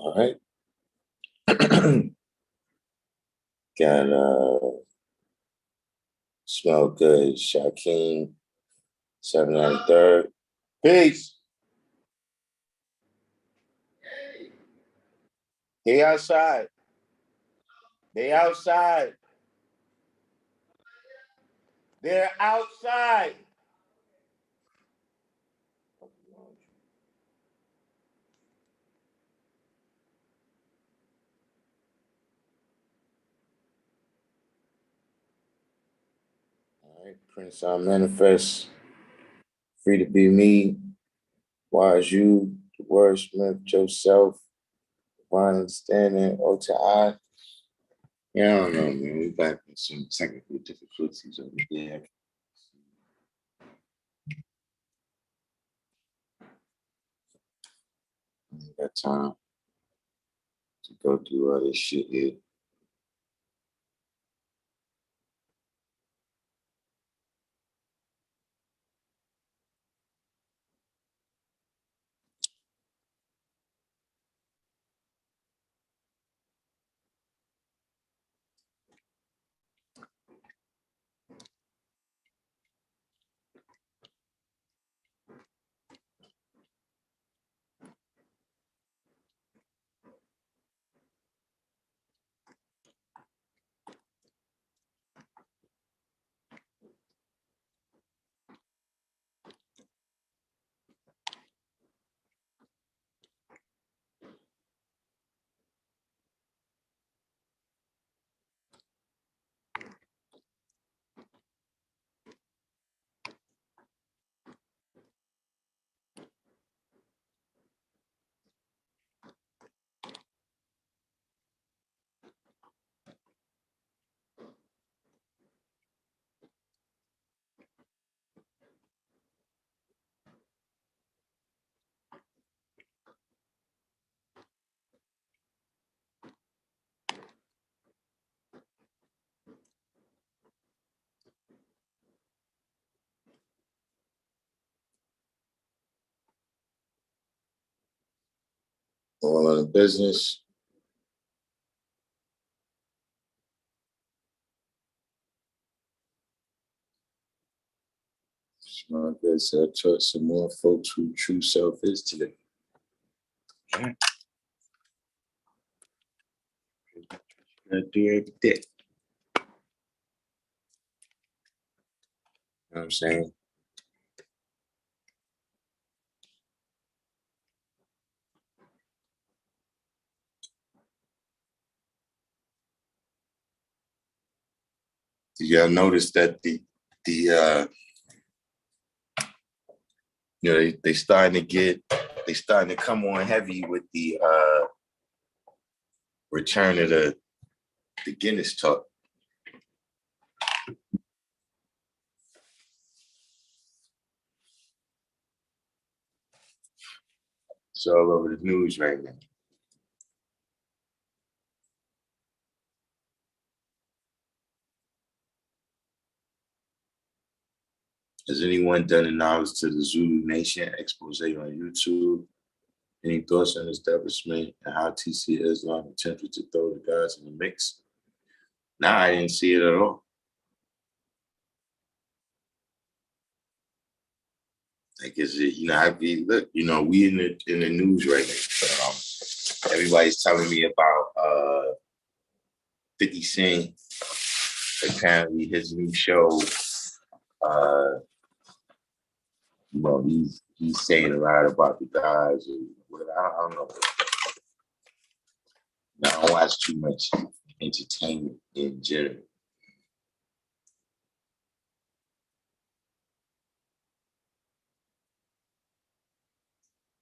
All right. Got Smell Good, Shaquem, 793rd. Peace. They outside. They outside. They're outside. All right, Prince I Manifest. Free to be me. Wise you, the wordsmith, Joseph, Divine Standing, OTI. Yeah, I don't know, man. We back with some technical difficulties over here. I ain't got time to go through all this shit here. All in the business. Smell Good. So I taught some more folks who true self is today. Okay. Gotta do every day. You know what I'm saying? Y'all notice that the you know they starting to come on heavy with the return of the Guinness talk. It's all over the news right now. Has anyone done a knowledge to the Zulu Nation expose on YouTube? Any thoughts on establishment and how TC Islam attempted to throw the guys in the mix? Nah, I didn't see it at all. Like, is it, I be, look, we in the news right now. Everybody's telling me about 50 Cent. Apparently his new show, he's saying a lot about the guys. I don't know. I don't watch too much entertainment in general.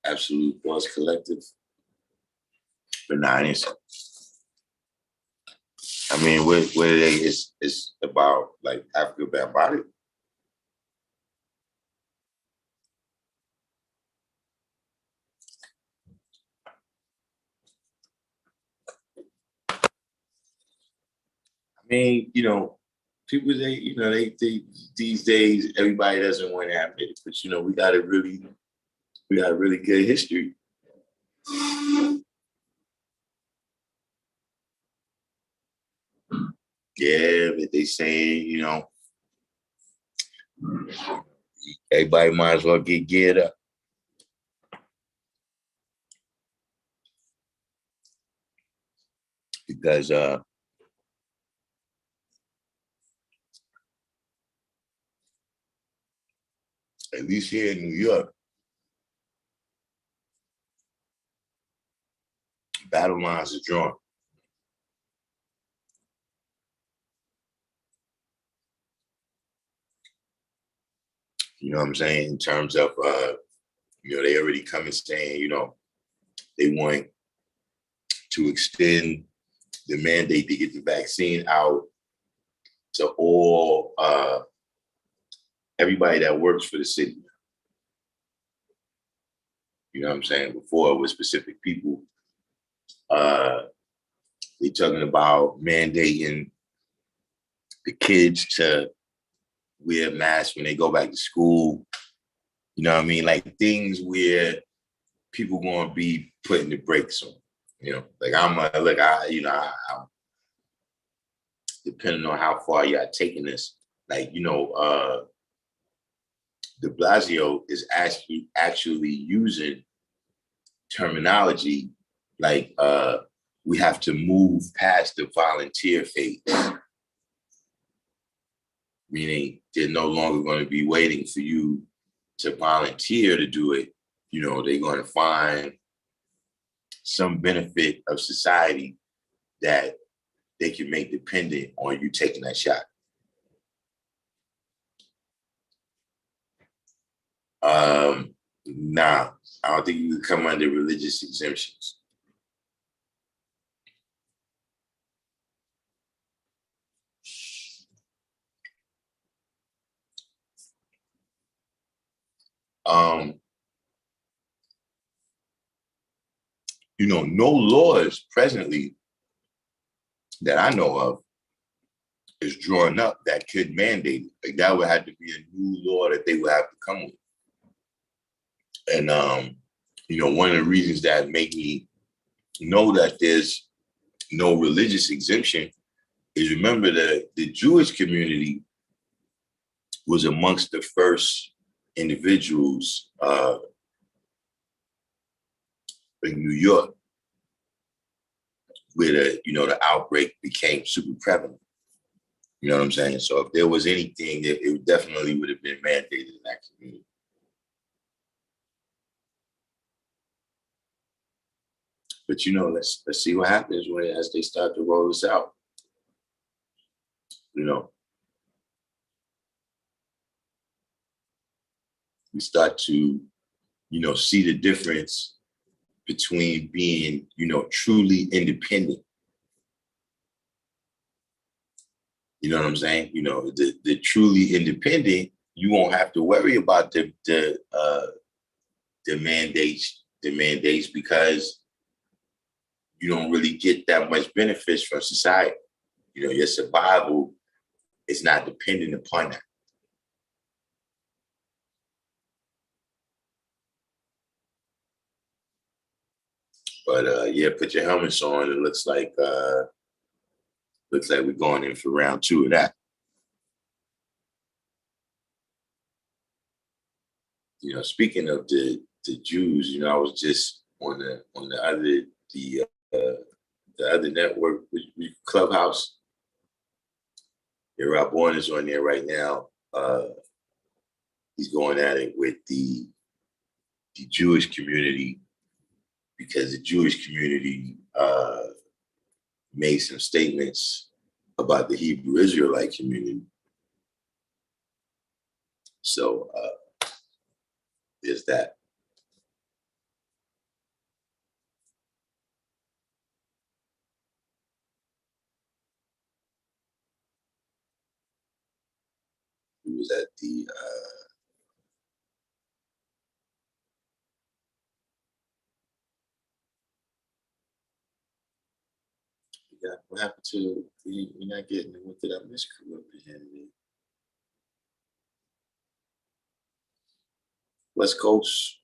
Absolute Boss Collective. But nah, it's, I mean, what are they? It's about like Africa Bambaataa. I mean, people they these days everybody doesn't want to admit it, but we got a really good history. Yeah, but they saying, you know, everybody might as well get geared up. Because at least here in New York, battle lines are drawn. You know what I'm saying? In terms of, you know, they already come and saying, you know, they want to extend the mandate to get the vaccine out to all everybody that works for the city. You know what I'm saying? Before it was specific people. They talking about mandating the kids to wear masks when they go back to school. You know what I mean? Like things where people gonna be putting the brakes on. You know, like I'm depending on how far y'all taking this. Like, you know, de Blasio is actually using terminology like we have to move past the volunteer phase, meaning they're no longer going to be waiting for you to volunteer to do it. You know, they're going to find some benefit of society that they can make dependent on you taking that shot. Nah, I don't think you can come under religious exemptions. You know, no laws presently that I know of is drawn up that could mandate it. Like that would have to be a new law that they would have to come with. And you know, one of the reasons that make me know that there's no religious exemption is remember that the Jewish community was amongst the first individuals in New York where the outbreak became super prevalent. You know what I'm saying? So if there was anything, it definitely would have been mandated in that community. But you know, let's see what happens as they start to roll this out. You know, we start to, you know, see the difference between being, you know, truly independent. You know what I'm saying? You know, the truly independent, you won't have to worry about the mandates because you don't really get that much benefits from society. You know, your survival is not dependent upon that. But yeah, put your helmets on. It looks like we're going in for round two of that. You know, speaking of the Jews, you know, I was just on the other network, Clubhouse. Yeah, Rob Bourne is on there right now. He's going at it with the Jewish community because the Jewish community made some statements about the Hebrew Israelite community. So there's that. He was at the what happened to we're not getting it? What did I miss? West Coast.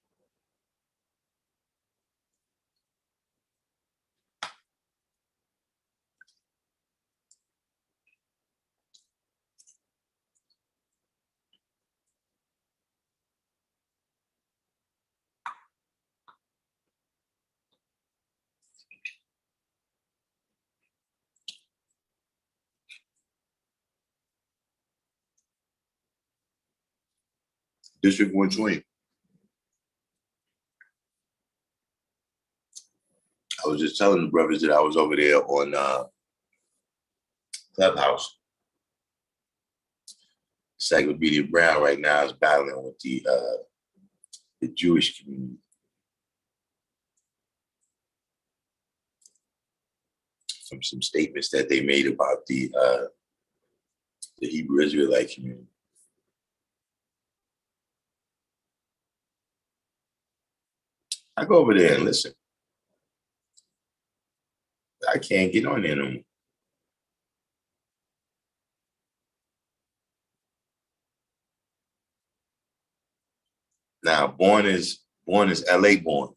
District 120. I was just telling the brothers that I was over there on Clubhouse. Encyclopedia Brown right now is battling with the Jewish community. From some statements that they made about the Hebrew Israelite community. I go over there and listen. I can't get on there no more. Now, born is LA born.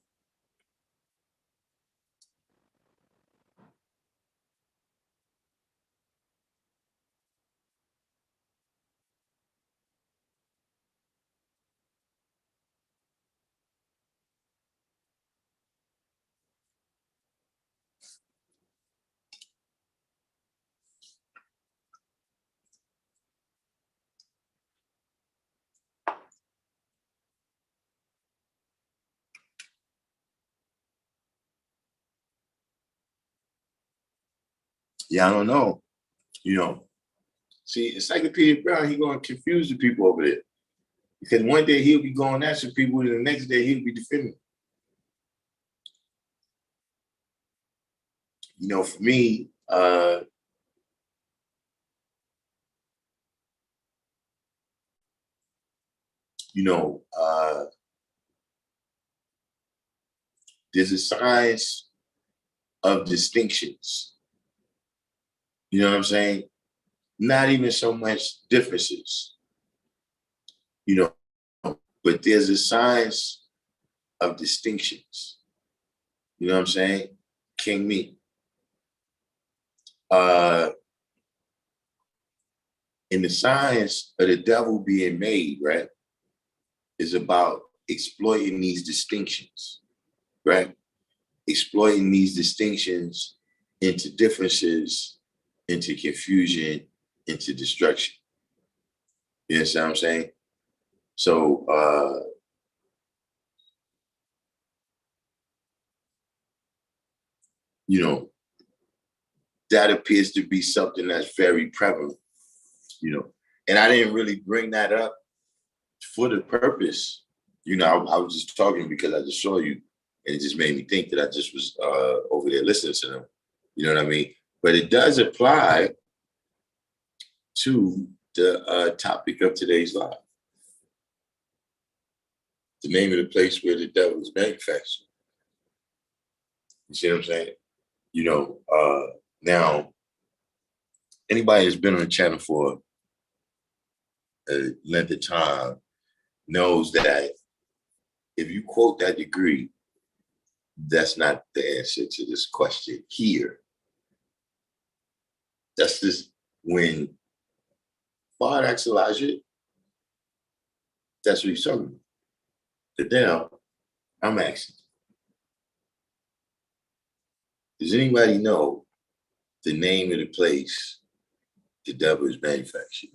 Yeah, I don't know. See, Encyclopedia Brown, he gonna confuse the people over there. Because one day he'll be going after people, and the next day he'll be defending. For me, there's a science of distinctions. You know what I'm saying? Not even so much differences, but there's a science of distinctions. You know what I'm saying? King Me. In the science of the devil being made, right, is about exploiting these distinctions, right? Exploiting these distinctions into differences, into confusion, into destruction. You understand what I'm saying? So, that appears to be something that's very prevalent, and I didn't really bring that up for the purpose, I was just talking because I just saw you, and it just made me think that I just was over there listening to them. You know what I mean? But it does apply to the topic of today's live. The name of the place where the devil is manufactured. You see what I'm saying? Now, anybody that's been on the channel for a length of time knows that if you quote that degree, that's not the answer to this question here. That's just when God asked Elijah, that's what he's talking about. But now, I'm asking, does anybody know the name of the place the devil is manufactured?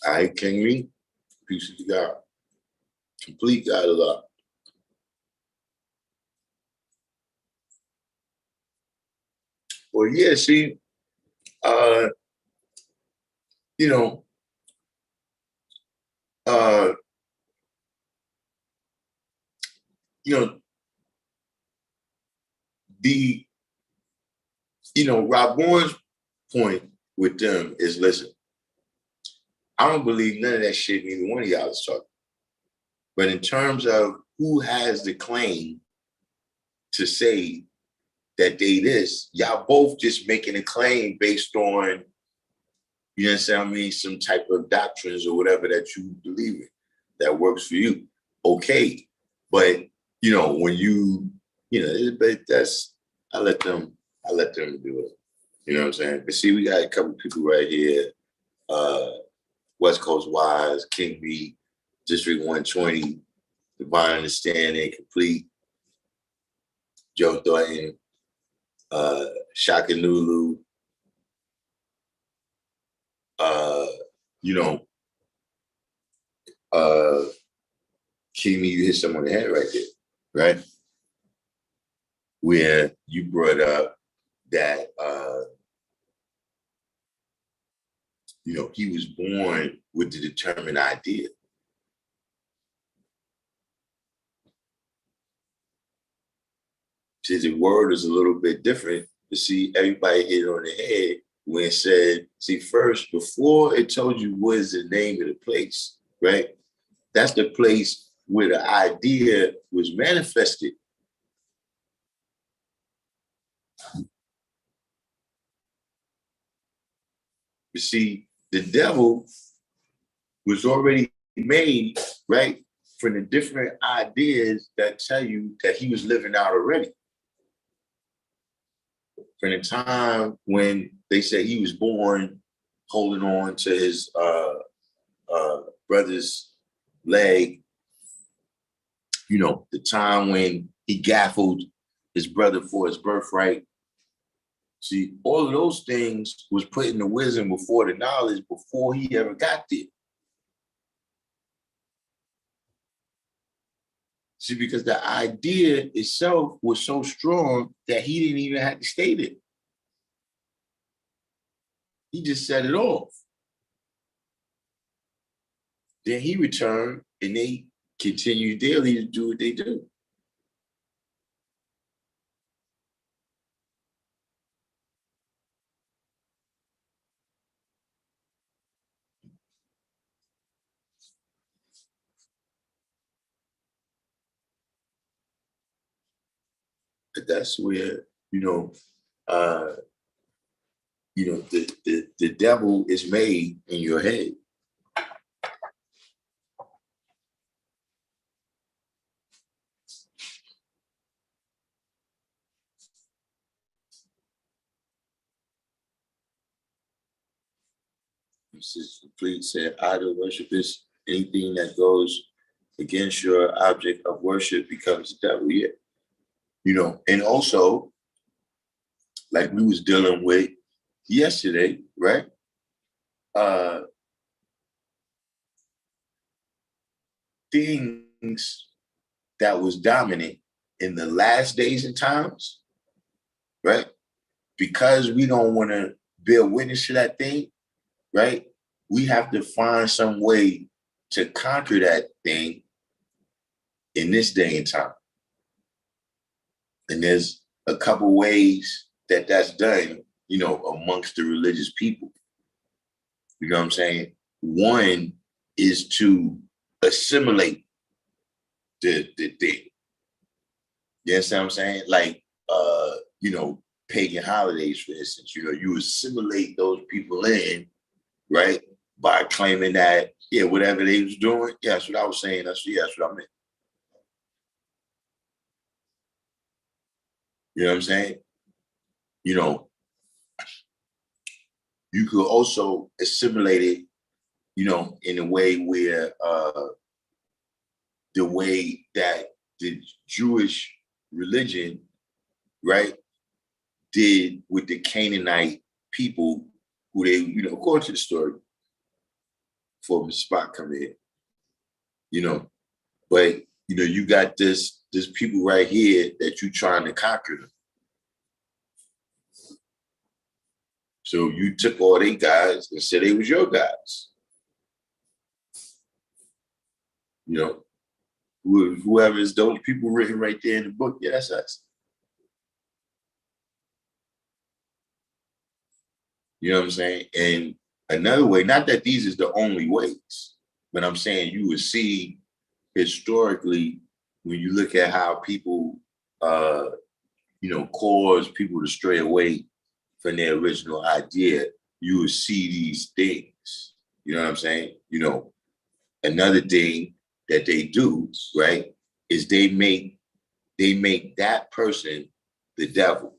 All right, King Me, peace to God. Complete God of love. Well, yeah, see, Rabon's point with them is, listen, I don't believe none of that shit neither one of y'all is talking. But in terms of who has the claim to say that they this. Y'all both just making a claim based on, you know what I mean, some type of doctrines or whatever that you believe in that works for you. Okay. But, you know, when but that's, I let them do it. You know what I'm saying? But see, we got a couple people right here. West Coast Wise, King B, District 120, Divine Understanding, Complete, Joe Thornton, Shaka Lulu, you know, Kimi, you hit someone in the head right there, right? Where you brought up that, you know, he was born with the determined idea. See, the word is a little bit different. To see, everybody hit on the head when it said, see, first, before it told you what is the name of the place, right? That's the place where the idea was manifested. You see, the devil was already made, right, from the different ideas that tell you that he was living out already. From the time when they said he was born holding on to his brother's leg, you know, the time when he gaffled his brother for his birthright. See, all of those things was put in the wisdom before the knowledge, before he ever got there. See, because the idea itself was so strong that he didn't even have to state it. He just set it off. Then he returned and they continued daily to do what they do. But that's where, the devil is made in your head. Complete said, idol worship is anything that goes against your object of worship becomes the devil. Yeah. You know, and also, like we was dealing with yesterday, right? Things that was dominant in the last days and times, right? Because we don't want to bear witness to that thing, right? We have to find some way to conquer that thing in this day and time. And there's a couple ways that that's done, you know, amongst the religious people. You know what I'm saying? One is to assimilate the thing. You understand what I'm saying? Like, pagan holidays, for instance, you know, you assimilate those people in, right? By claiming that, yeah, whatever they was doing, yeah, that's what I was saying. That's what I meant. You know what I'm saying? You know, you could also assimilate it, you know, in a way where the way that the Jewish religion, right, did with the Canaanite people who they, you know, according to the story, before the spot come in, you know, but you know, you got this people right here that you trying to conquer them. So you took all they guys and said they was your guys. You know, whoever is those people written right there in the book, yeah, that's us. You know what I'm saying? And another way, not that these is the only ways, but I'm saying you would see historically when you look at how people cause people to stray away from their original idea, you will see these things. You know what I'm saying? Another thing that they do, right, is they make that person the devil.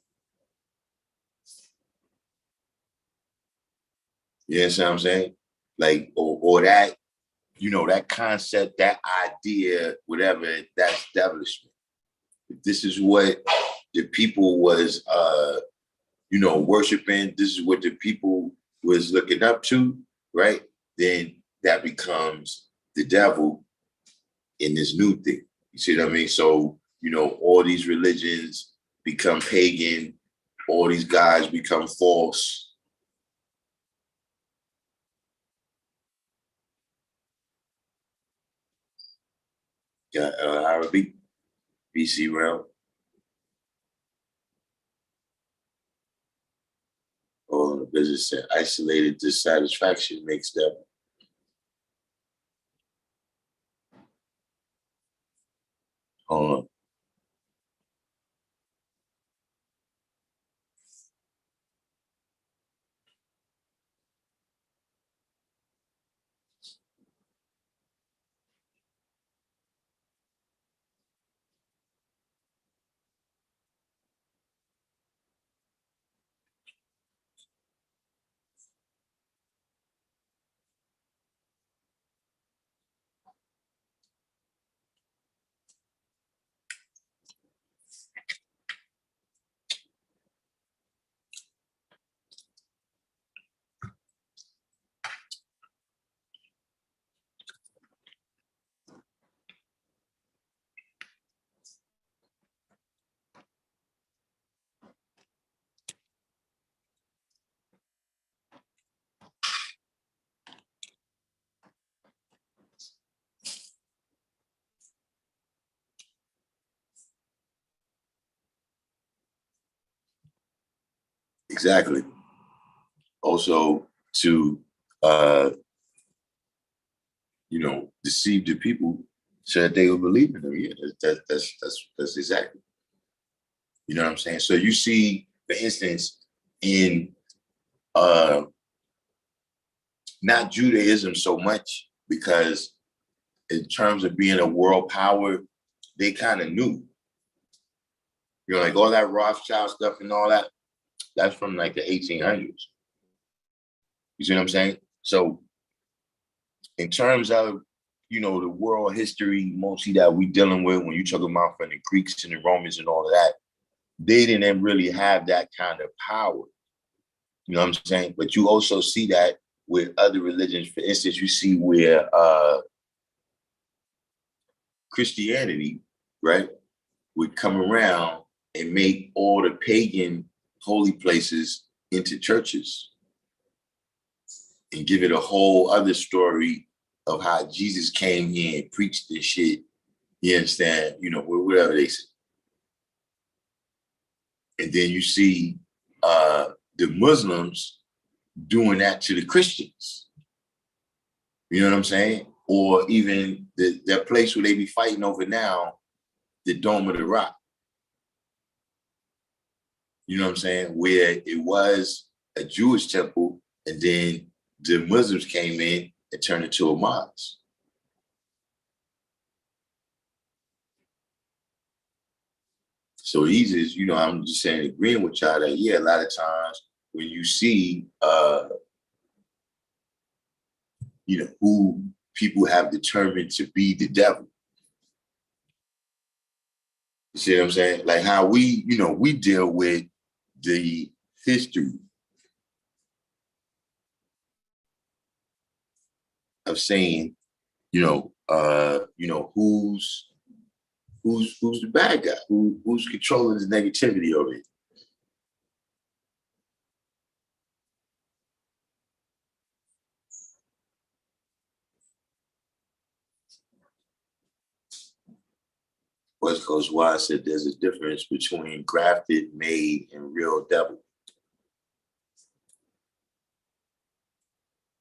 You know what I'm saying? Like, or that, that concept, that idea, whatever, that's devilishment. If this is what the people was, worshiping, this is what the people was looking up to, right? Then that becomes the devil in this new thing. You see what I mean? So, all these religions become pagan, all these guys become false. Got Arabic, BC realm. All in the business and isolated dissatisfaction makes them. Hold on. Exactly. Also to deceive the people so that they will believe in them. Yeah, that's exactly. You know what I'm saying? So you see, for instance, in uh not Judaism so much, because in terms of being a world power, they kind of knew. Like all that Rothschild stuff and all that, that's from like the 1800s. You see what I'm saying? So in terms of, the world history mostly that we dealing with, when you talk about from the Greeks and the Romans and all of that, they didn't really have that kind of power. You know what I'm saying? But you also see that with other religions. For instance, you see where Christianity, right, would come around and make all the pagan holy places into churches and give it a whole other story of how Jesus came here and preached this shit. You understand? Whatever they say. And then you see the Muslims doing that to the Christians. You know what I'm saying? Or even that place where they be fighting over now, the Dome of the Rock. You know what I'm saying? Where it was a Jewish temple, and then the Muslims came in and turned it to a mosque. So easy is, I'm just saying, agreeing with y'all that, yeah, a lot of times when you see, who people have determined to be the devil. You see what I'm saying? Like how we deal with the history of saying, who's the bad guy, who's controlling the negativity of it. West Coast Wise said there's a difference between grafted, made, and real devil.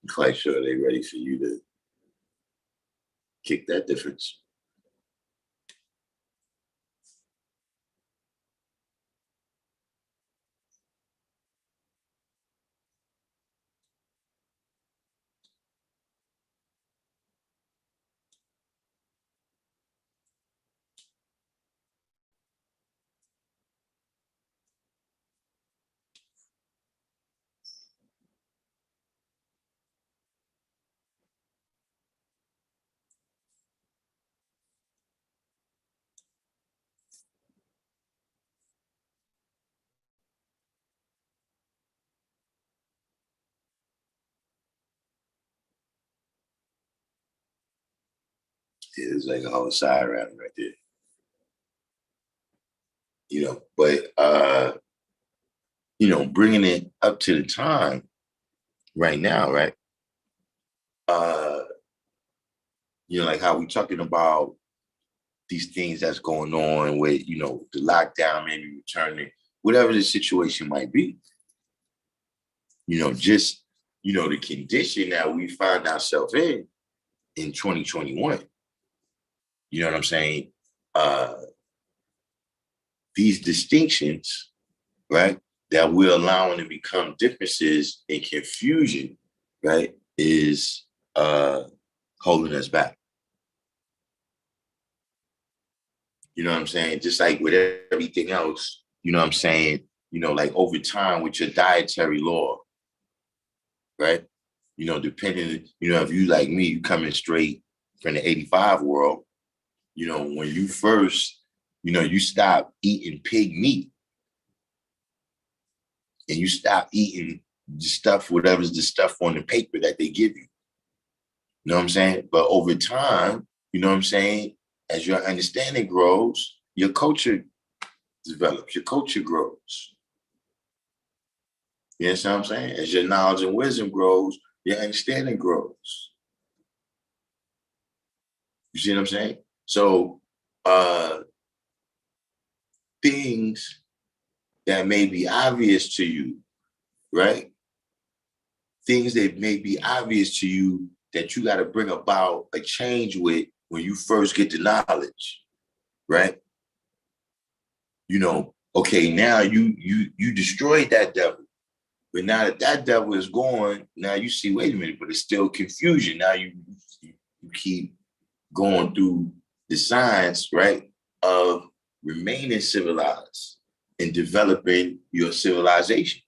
I'm quite sure they're ready for you to kick that difference. It's like a whole side round right there. But bringing it up to the time right now, right? Like how we talking about these things that's going on with, the lockdown, maybe returning, whatever the situation might be. Just, the condition that we find ourselves in 2021. You know what I'm saying? These distinctions, right, that we're allowing to become differences and confusion, right, is holding us back. You know what I'm saying? Just like with everything else, you know what I'm saying? Like over time with your dietary law, right? Depending, if you like me, you coming straight from the 85 world, when you first, you stop eating pig meat and you stop eating the stuff, whatever's the stuff on the paper that they give you. You know what I'm saying? But over time, you know what I'm saying? As your understanding grows, your culture develops, your culture grows. You know what I'm saying? As your knowledge and wisdom grows, your understanding grows. You see what I'm saying? So things that may be obvious to you, right? Things that may be obvious to you that you got to bring about a change with when you first get the knowledge, right? Okay, now you destroyed that devil. But now that devil is gone, now you see, wait a minute, but it's still confusion. Now you keep going through the science, right, of remaining civilized and developing your civilization.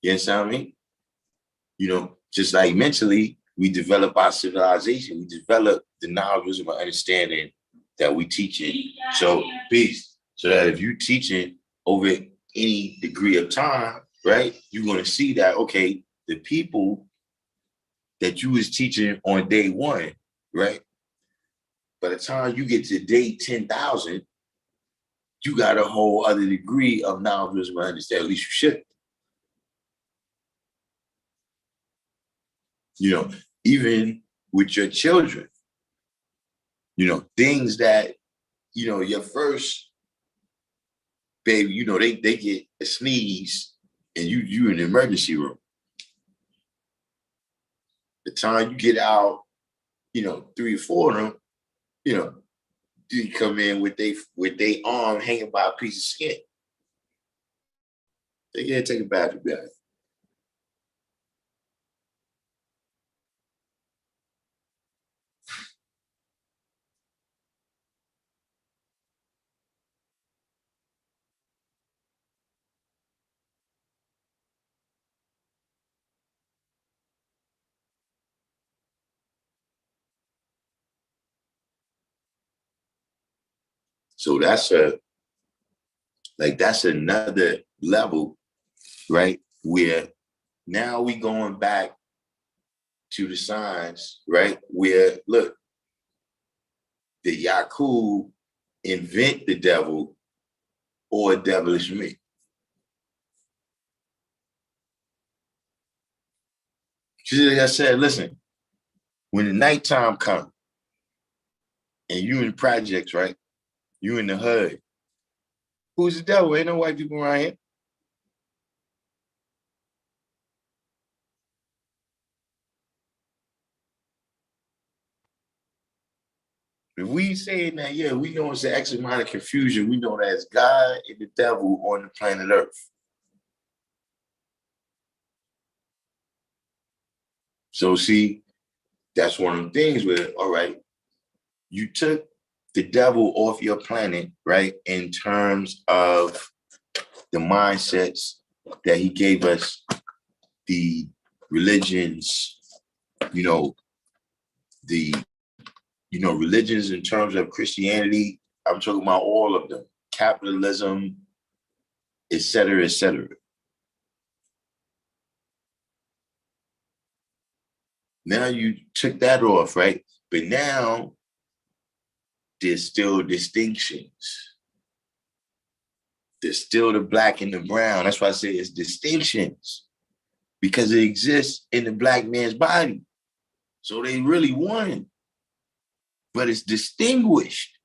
You understand what I mean? Just like mentally, we develop our civilization, we develop the knowledge, wisdom, and understanding that we teach it. So, peace. So that if you teaching over any degree of time, right, you're going to see that, okay, the people that you was teaching on day one, right, by the time you get to day 10,000, you got a whole other degree of knowledge, wisdom, and understanding. At least you should. Even with your children, things that, your first baby, they get a sneeze and you in the emergency room. The time you get out, 3 or 4 of them, you come in with they arm hanging by a piece of skin. They can't take a bathroom bath. So that's another level, right? Where now we going back to the signs, right? Where look, did Yakub invent the devil or a devilish me? Just like I said, listen, when the nighttime comes and you in projects, right? You in the hood. Who's the devil? Ain't no white people around here. If we saying that, yeah, we know it's an X amount of confusion. We know that it's God and the devil on the planet Earth. So see, that's one of the things where, all right, you took the devil off your planet, right? In terms of the mindsets that he gave us, the religions, the religions in terms of Christianity. I'm talking about all of them, capitalism, et cetera, et cetera. Now you took that off, right? But now there's still distinctions. There's still the black and the brown. That's why I say it's distinctions, because it exists in the black man's body. So they really one, but it's distinguished.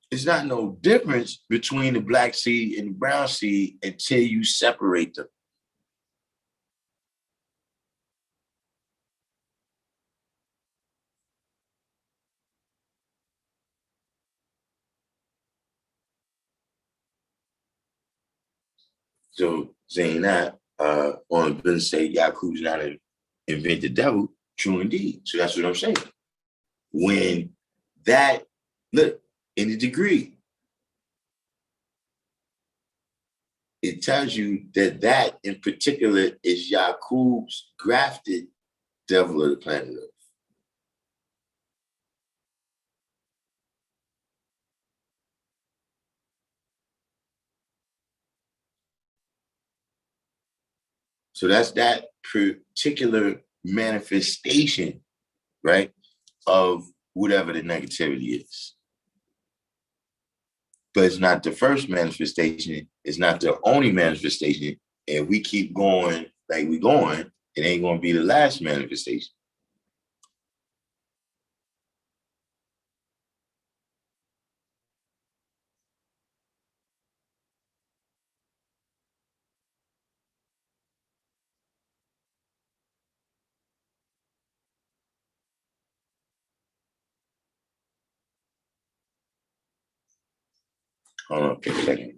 It's not no difference between the black seed and the brown seed until you separate them. So saying that, on Ben say Yakub's not an invented devil, true indeed. So that's what I'm saying. When that, look, in the degree, it tells you that that in particular is Yakub's grafted devil of the planet Earth. So that's that particular manifestation, right, of whatever the negativity is. But it's not the first manifestation. It's not the only manifestation. And we keep going like we going, it ain't going to be the last manifestation. Hold on, okay, a second.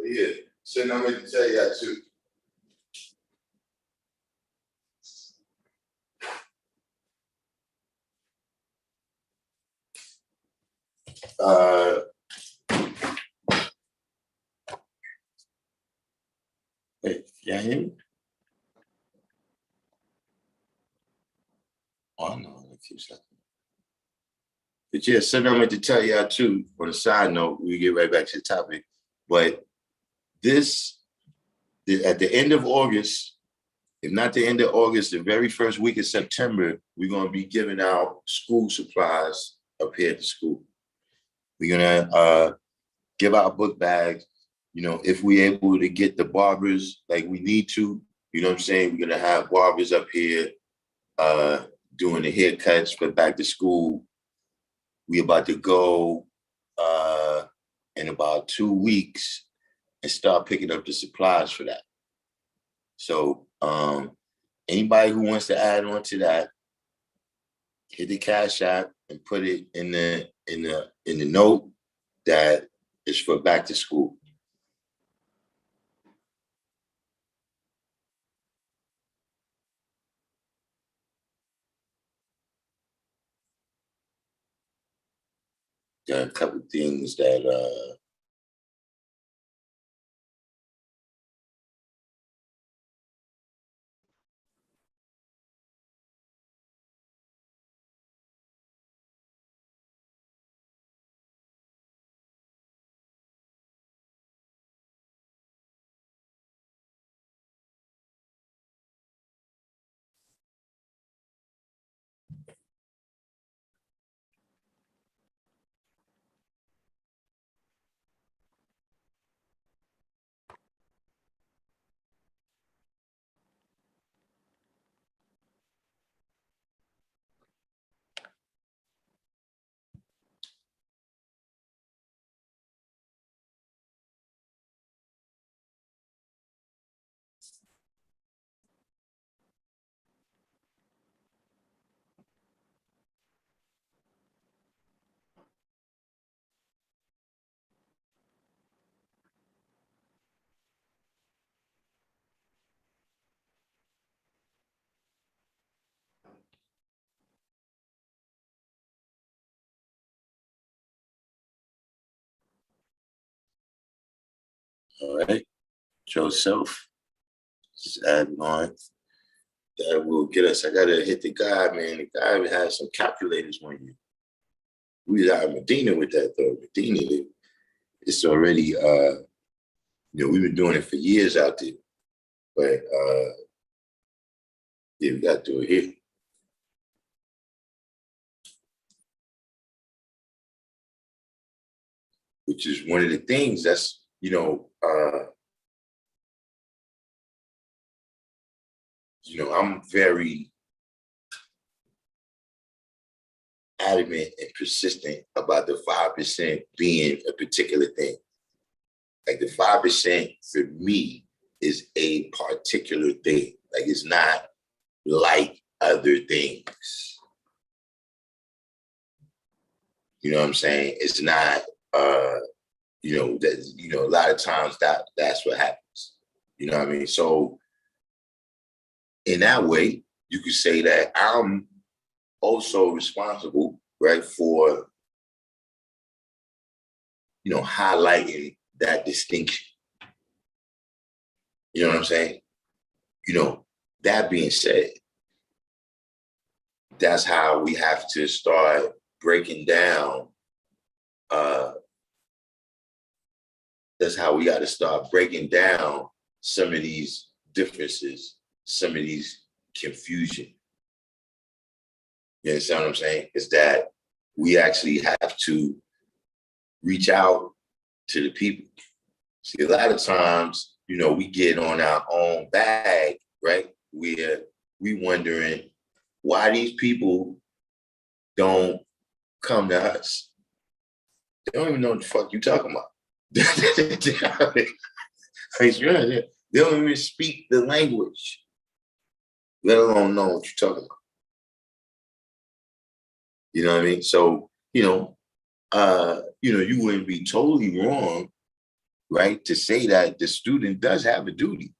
But yeah, so now I'm going to tell you that too. Wait, y'all hear me? Oh, no, it keeps happening. But yeah, so now I'm going to tell y'all too, on a side note, we get right back to the topic. But this, at the end of August, if not the end of August, the very first week of September, we're going to be giving out school supplies up here at the school. We're going to give out book bags. You know, if we're able to get the barbers like we need to, you know what I'm saying? We're going to have barbers up here doing the haircuts for back to school. We about to go in about 2 weeks and start picking up the supplies for that. So anybody who wants to add on to that, hit the Cash App and put it in the note that is for back to school. There are a couple of things that All right. Joseph, just adding on. That will get us. I gotta hit the guy, man. The guy has some calculators on you. We was out in Medina with that though. Medina, it's already we've been doing it for years out there. But yeah, we gotta do it here. Which is one of the things that's, I'm very adamant and persistent about the 5% being a particular thing. Like the 5% for me is a particular thing. Like it's not like other things. You know what I'm saying? It's not a lot of times that's what happens. You know what I mean? So in that way, you could say that I'm also responsible, right, for highlighting that distinction. You know what I'm saying? That being said, that's how we have to start breaking down. That's how we got to start breaking down some of these differences, some of these confusion. You understand what I'm saying? Is that we actually have to reach out to the people. See, a lot of times, we get on our own bag, right? We wondering why these people don't come to us. They don't even know what the fuck you talking about. They don't even speak the language, let alone know what you're talking about. You know what I mean? So, you wouldn't be totally wrong, right, to say that the student does have a duty.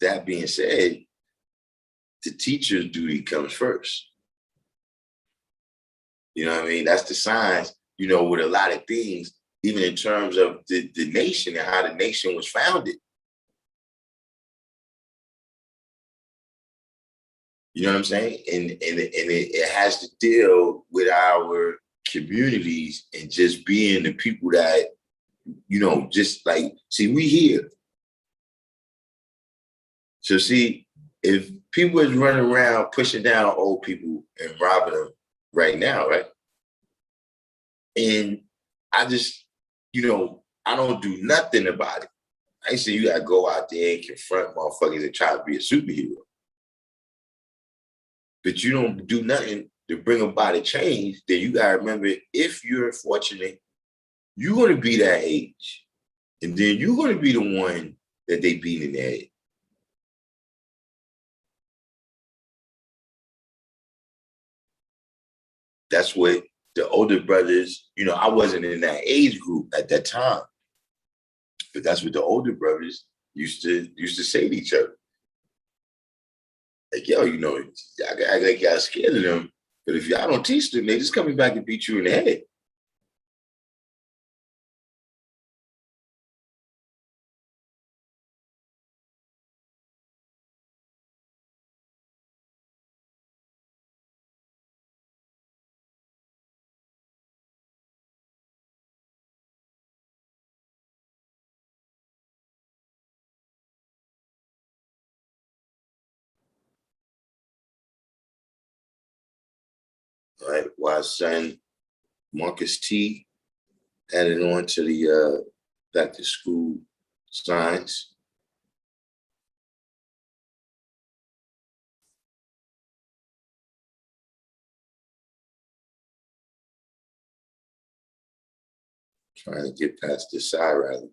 That being said, the teacher's duty comes first. You know what I mean? That's the signs, with a lot of things, even in terms of the nation and how the nation was founded. You know what I'm saying? And it has to deal with our communities and just being the people that, just like, see, we here. So see, if people is running around pushing down old people and robbing them right now, right? And I just, I don't do nothing about it. I say you gotta go out there and confront motherfuckers and try to be a superhero. But you don't do nothing to bring about a change, then you gotta remember, if you're fortunate, you're gonna be that age. And then you're gonna be the one that they beat in the head. That's what the older brothers, I wasn't in that age group at that time. But that's what the older brothers used to say to each other. Like, yo, y'all act like y'all scared of them. But if y'all don't teach them, they just coming back and beat you in the head. All right, wise son Marcus T added on to the back to school signs. Trying to get past this side rally.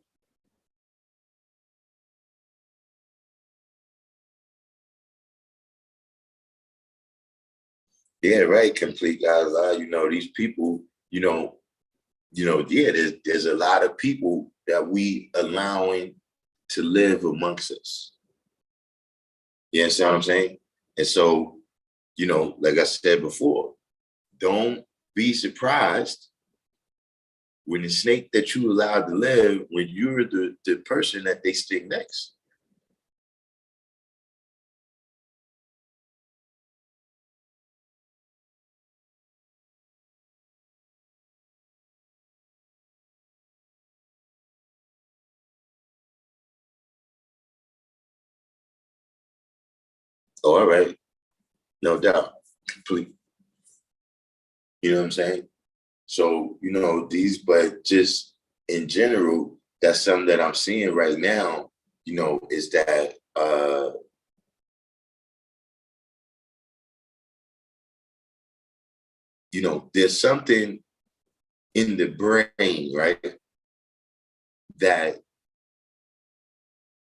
Yeah, right. Complete guys. These people, there's a lot of people that we allowing to live amongst us. You understand what I'm saying? And so, like I said before, don't be surprised when the snake that you allowed to live, when you're the person that they stick next. Oh, all right. No doubt. Complete. You know what I'm saying? So, but just in general, that's something that I'm seeing right now, is that there's something in the brain, right? That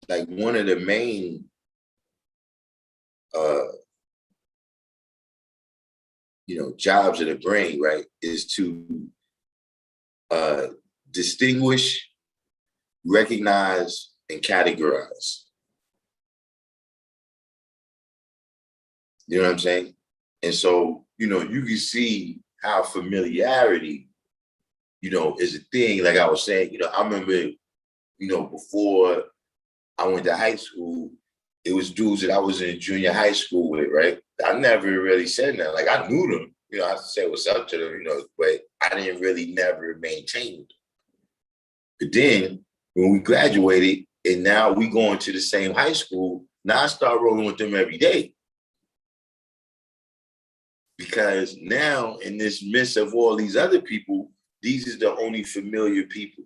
like one of the main uh jobs of the brain, right, is to uh distinguish, recognize, and categorize. You know what I'm saying? And so, you can see how familiarity, is a thing. Like I was saying, I remember, before I went to high school, it was dudes that I was in junior high school with, right? I never really said that. Like I knew them, I said what's up to them, but I didn't really never maintain them. But then when we graduated and now we going to the same high school, now I start rolling with them every day. Because now in this midst of all these other people, these is the only familiar people.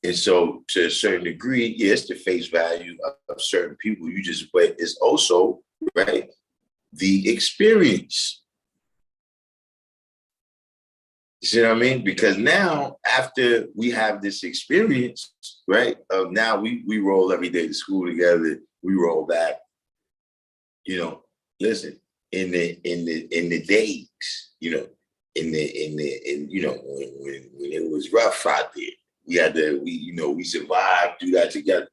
And so to a certain degree, yes, the face value of certain people, but it's also, right, the experience. You see what I mean? Because now, after we have this experience, right, of now we roll every day to school together, we roll back, listen, in the days, when it was rough out there, we survived, do that together,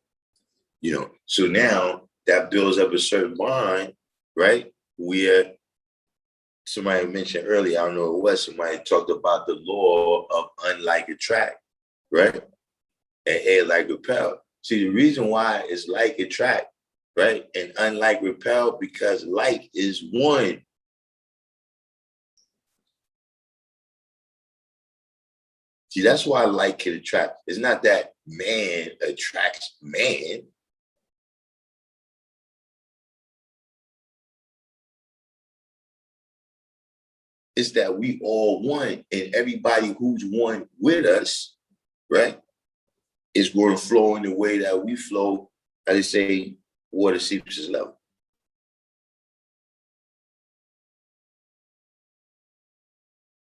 So now that builds up a certain bond, right? Where somebody mentioned earlier, I don't know what it was, somebody talked about the law of unlike attract, right? And air like repel. See, the reason why it's like attract, right? And unlike repel, because like is one. See, that's why like can attract. It's not that man attracts man. It's that we all one, and everybody who's one with us, right, is going to flow in the way that we flow, as they say, water seeps its level.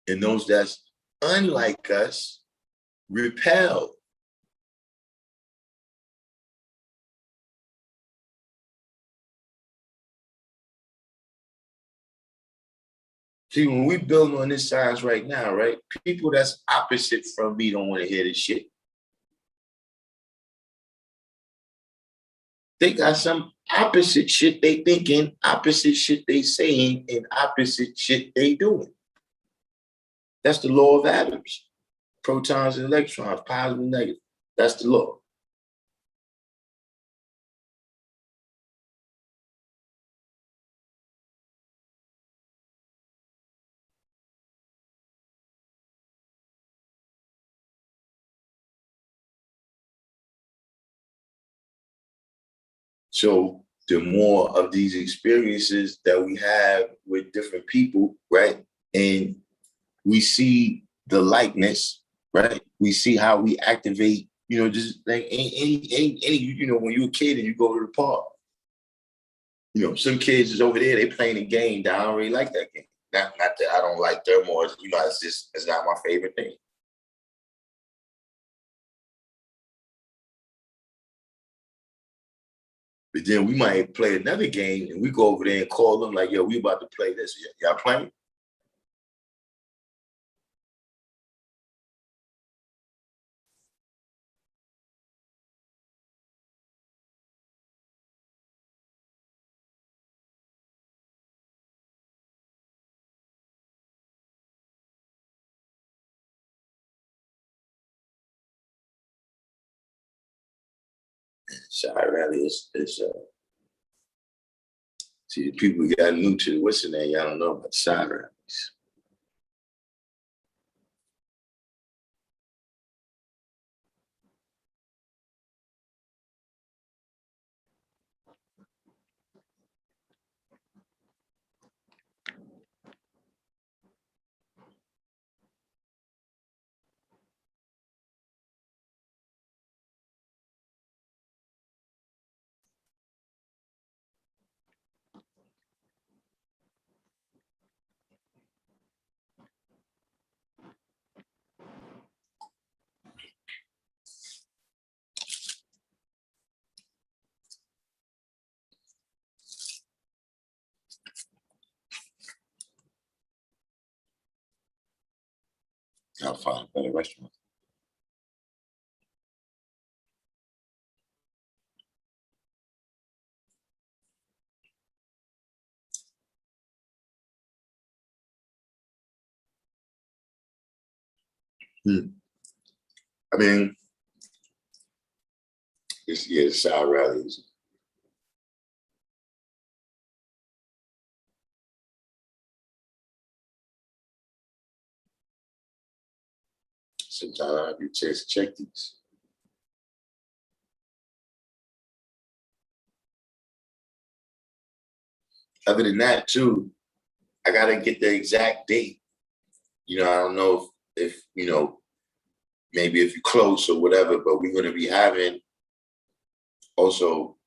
And those that's unlike us repel. See, when we build on this science right now, right, people that's opposite from me don't want to hear this shit. They got some opposite shit they thinking, opposite shit they saying, and opposite shit they doing. That's the law of atoms. Protons and electrons, positive and negative. That's the law. So the more of these experiences that we have with different people, right? And we see the likeness, right? We see how we activate, just like any, when you're a kid and you go to the park, some kids is over there, they playing a game that I don't really like that game. Not that I don't like them or, it's not my favorite thing. But then we might play another game and we go over there and call them like, yo, we about to play this. Y'all playing? Side rally is see, the people got new to the what's the name, y'all don't know about side rallies. I'll find a better restaurant. I mean, the side rallies. Sometimes you just check these. Other than that, too, I gotta get the exact date. I don't know if maybe if you're close or whatever, but we're gonna be having also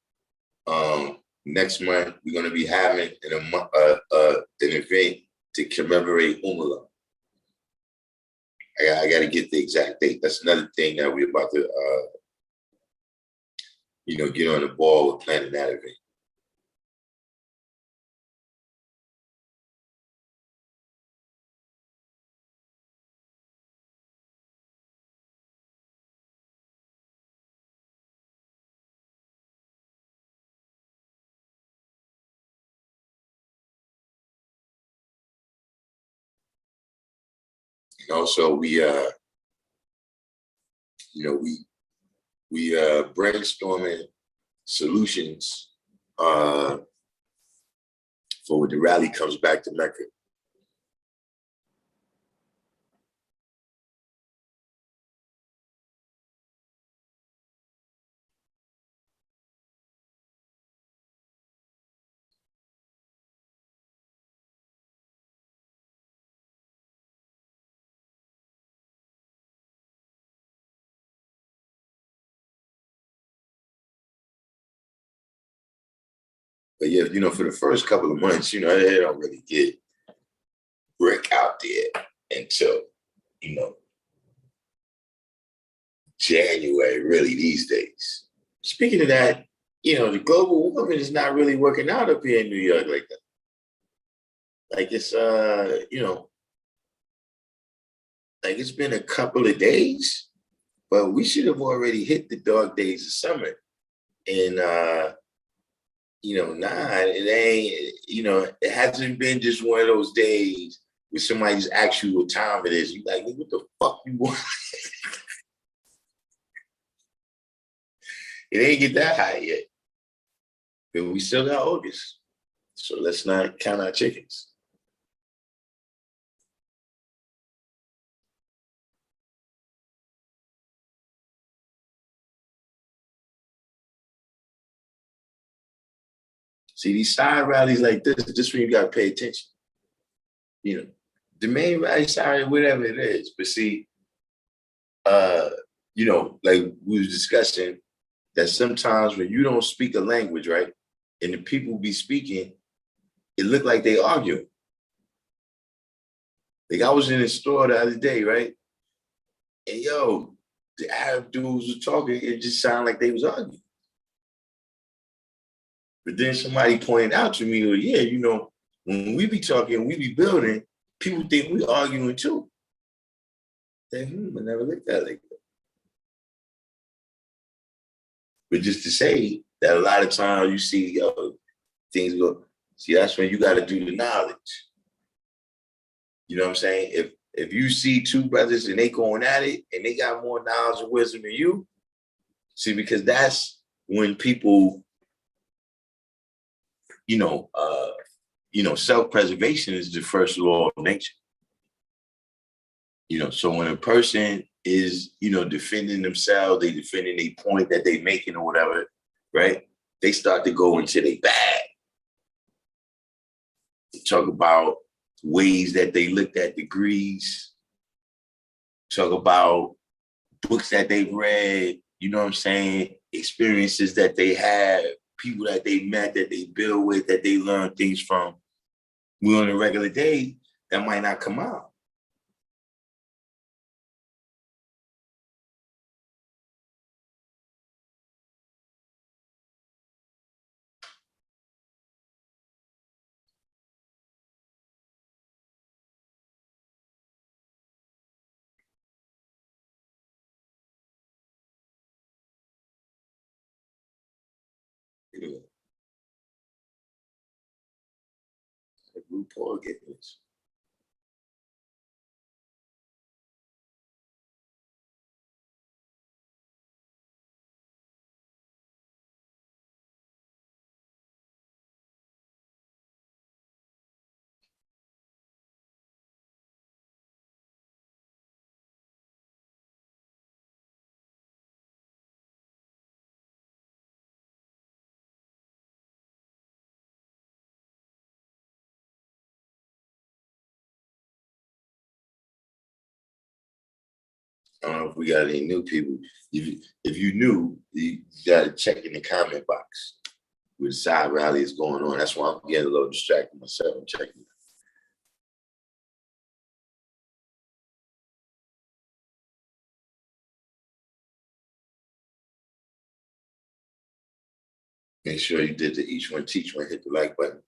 next month we're gonna be having an event to commemorate Umala. I gotta get the exact date. That's another thing that we're about to get on the ball with planning that event. And also we brainstorming solutions for when the rally comes back to Mecca. But yeah, for the first couple of months, they don't really get brick out there until, January, really, these days. Speaking of that, the global movement is not really working out up here in New York like that. Like it's, like it's been a couple of days, but we should have already hit the dog days of summer. And, it ain't, it hasn't been just one of those days where somebody just asks you what time it is. You like, what the fuck you want? It ain't get that high yet. But we still got August. So let's not count our chickens. See, these side rallies like this when you gotta pay attention. The main rally side, whatever it is. But see, like we was discussing, that sometimes when you don't speak a language, right, and the people be speaking, it look like they argue. Like I was in the store the other day, right? And the Arab dudes were talking, it just sounded like they was arguing. But then somebody pointed out to me, well, yeah, when we be talking, we be building, people think we arguing too. I never looked at it like that. But just to say that a lot of times you see things go, see, that's when you got to do the knowledge. You know what I'm saying? If you see two brothers and they going at it and they got more knowledge and wisdom than you, see, because that's when people, self-preservation is the first law of nature. So when a person is, defending themselves, they defending a point that they making or whatever, right? They start to go into their bag. They talk about ways that they looked at degrees, talk about books that they've read, you know what I'm saying? Experiences that they had, people that they met, that they build with, that they learn things from. We on a regular day, that might not come out. You know, like RuPaul getting this. I don't know if we got any new people. If you knew, you got to check in the comment box with side rally is going on. That's why I'm getting a little distracted myself. I'm checking. Make sure you did the each one teach one, hit the like button.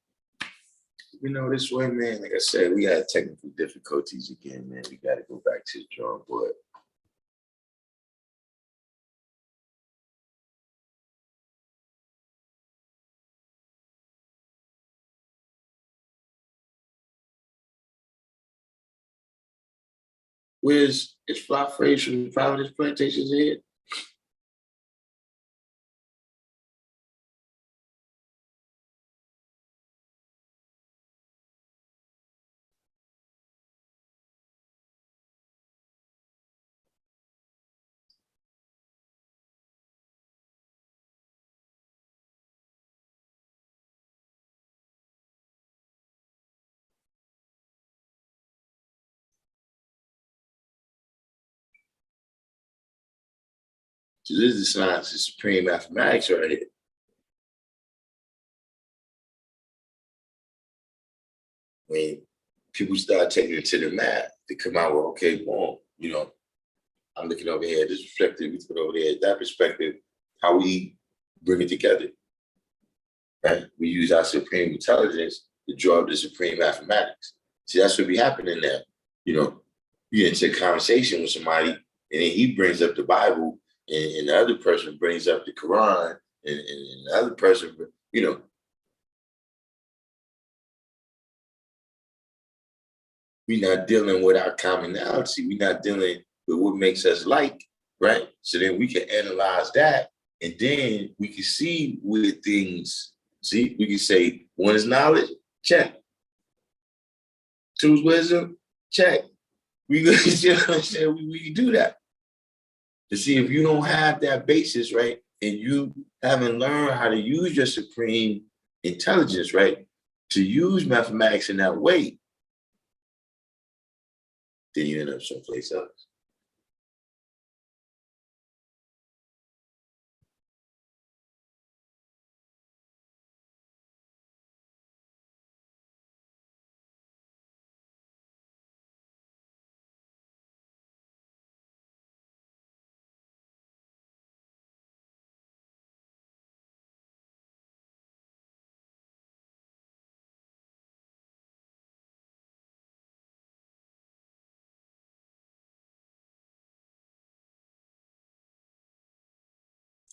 This way, man, like I said, we had technical difficulties again, man. We got to go back to the drawing board. Where's it's fly phrase from the Providence Plantation's head? So this is the science of supreme mathematics right here. When people start taking it to the math, they come out with, okay, boom, I'm looking over here, this perspective, we put over there, that perspective, how we bring it together, right? We use our supreme intelligence to draw up the supreme mathematics. See, that's what be happening now. You get into a conversation with somebody, and then he brings up the Bible, and the other person brings up the Quran, and the other person, we're not dealing with our commonality. We're not dealing with what makes us like, right? So then we can analyze that, and then we can see where things, we can say, one is knowledge, check. Two is wisdom, check. We can do that. To see if you don't have that basis, right, and you haven't learned how to use your supreme intelligence, right, to use mathematics in that way, then you end up someplace else.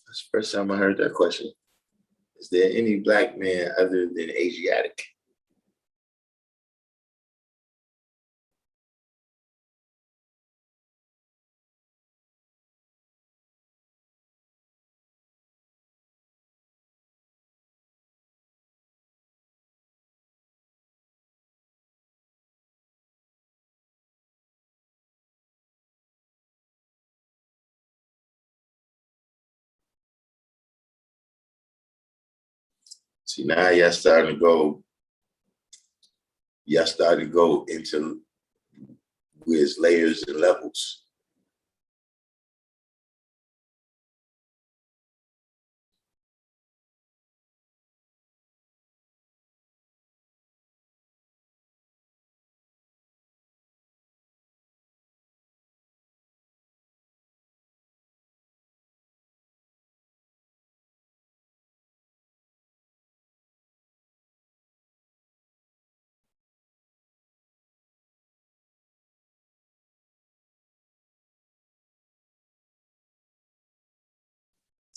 That's the first time I heard that question. Is there any Black man other than Asiatic? See, now y'all starting to go into where it's layers and levels.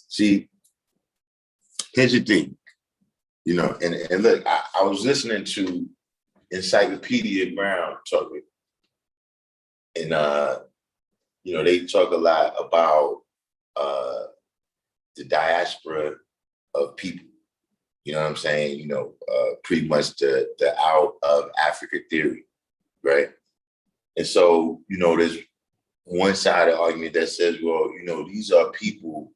See, here's the thing, and look, I was listening to Encyclopedia Brown talking, and they talk a lot about the diaspora of people. You know what I'm saying? Pretty much the out of Africa theory, right? And so, there's one side of the argument that says, well, these are people,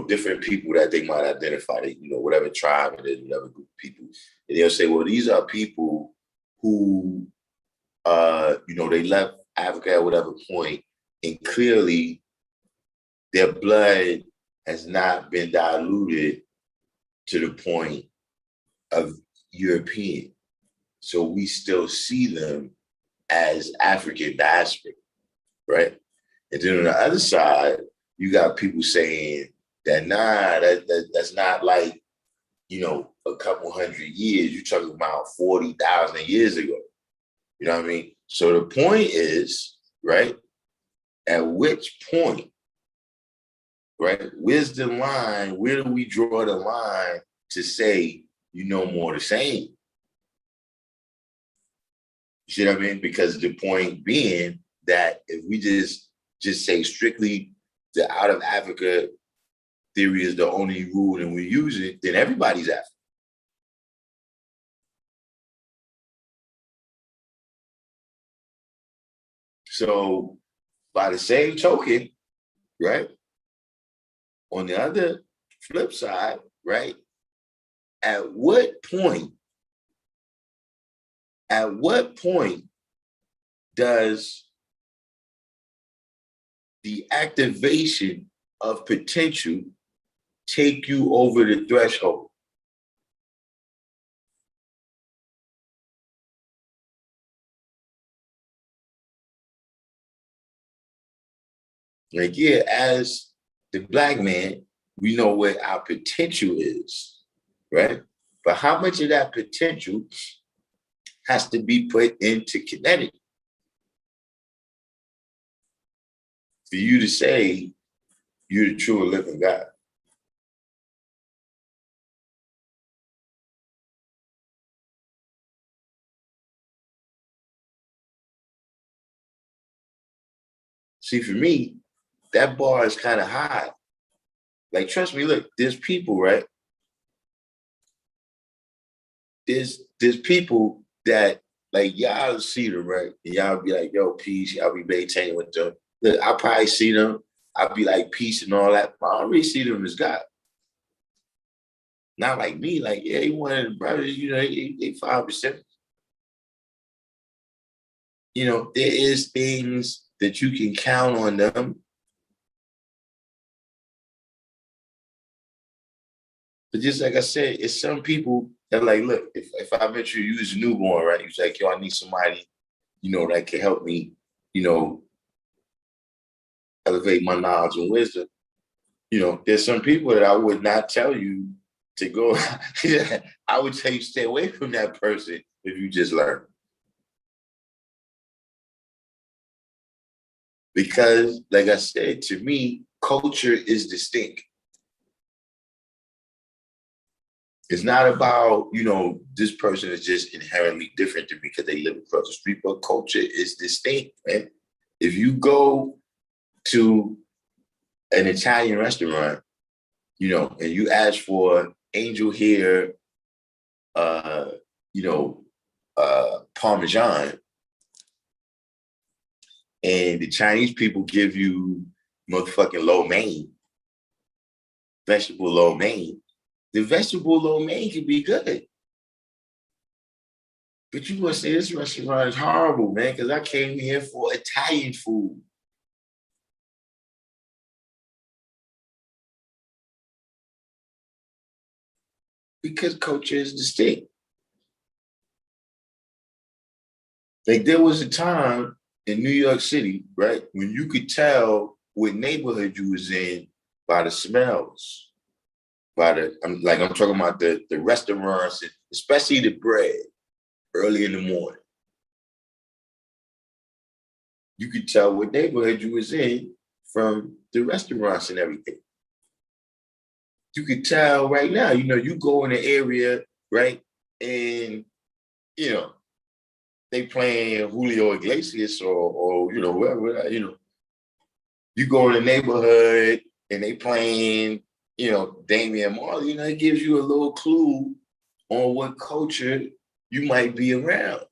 different people that they might identify, whatever tribe it is, whatever group of people. And they'll say, well, these are people who, they left Africa at whatever point, and clearly their blood has not been diluted to the point of European. So we still see them as African diaspora, right? And then on the other side, you got people saying that, that's not like, a couple hundred years. You're talking about 40,000 years ago. You know what I mean? So the point is, right, at which point, right, where's the line? Where do we draw the line to say, more the same? You see what I mean? Because the point being that if we just say strictly the out of Africa theory is the only rule and we use it, then everybody's African. So by the same token, right, on the other flip side, right, at what point does the activation of potential take you over the threshold? Like, yeah, as the Black man, we know what our potential is, right? But how much of that potential has to be put into kinetic for you to say you're the true and living God? See, for me, that bar is kind of high. Like, trust me, look, there's people, right? There's people that, like, y'all see them, right? And y'all be like, yo, peace, y'all be maintaining with them. Look, I probably see them. I'll be like, peace and all that. But I don't really see them as God. Not like me, like, yeah, he one of the brothers, they 5%. There is things that you can count on them. But just like I said, it's some people that like, look, if I met you was a newborn, right? You're like, yo, I need somebody, that can help me, elevate my knowledge and wisdom. There's some people that I would not tell you to go. I would tell you stay away from that person if you just learn. Because, like I said, to me, culture is distinct. It's not about, this person is just inherently different to me because they live across the street, but culture is distinct, man. If you go to an Italian restaurant, and you ask for angel hair, Parmesan, and the Chinese people give you motherfucking lo mein, vegetable lo mein, The vegetable lo mein can be good. But you gonna say this restaurant is horrible, man, because I came here for Italian food. Because culture is distinct. Like there was a time in New York City, right, when you could tell what neighborhood you was in by the smells, I'm talking about the restaurants, especially the bread early in the morning. You could tell what neighborhood you was in from the restaurants and everything. You could tell right now, you go in the area, right, and you know, they playing Julio Iglesias or whoever, you go in the neighborhood and they playing, Damian Marley, it gives you a little clue on what culture you might be around.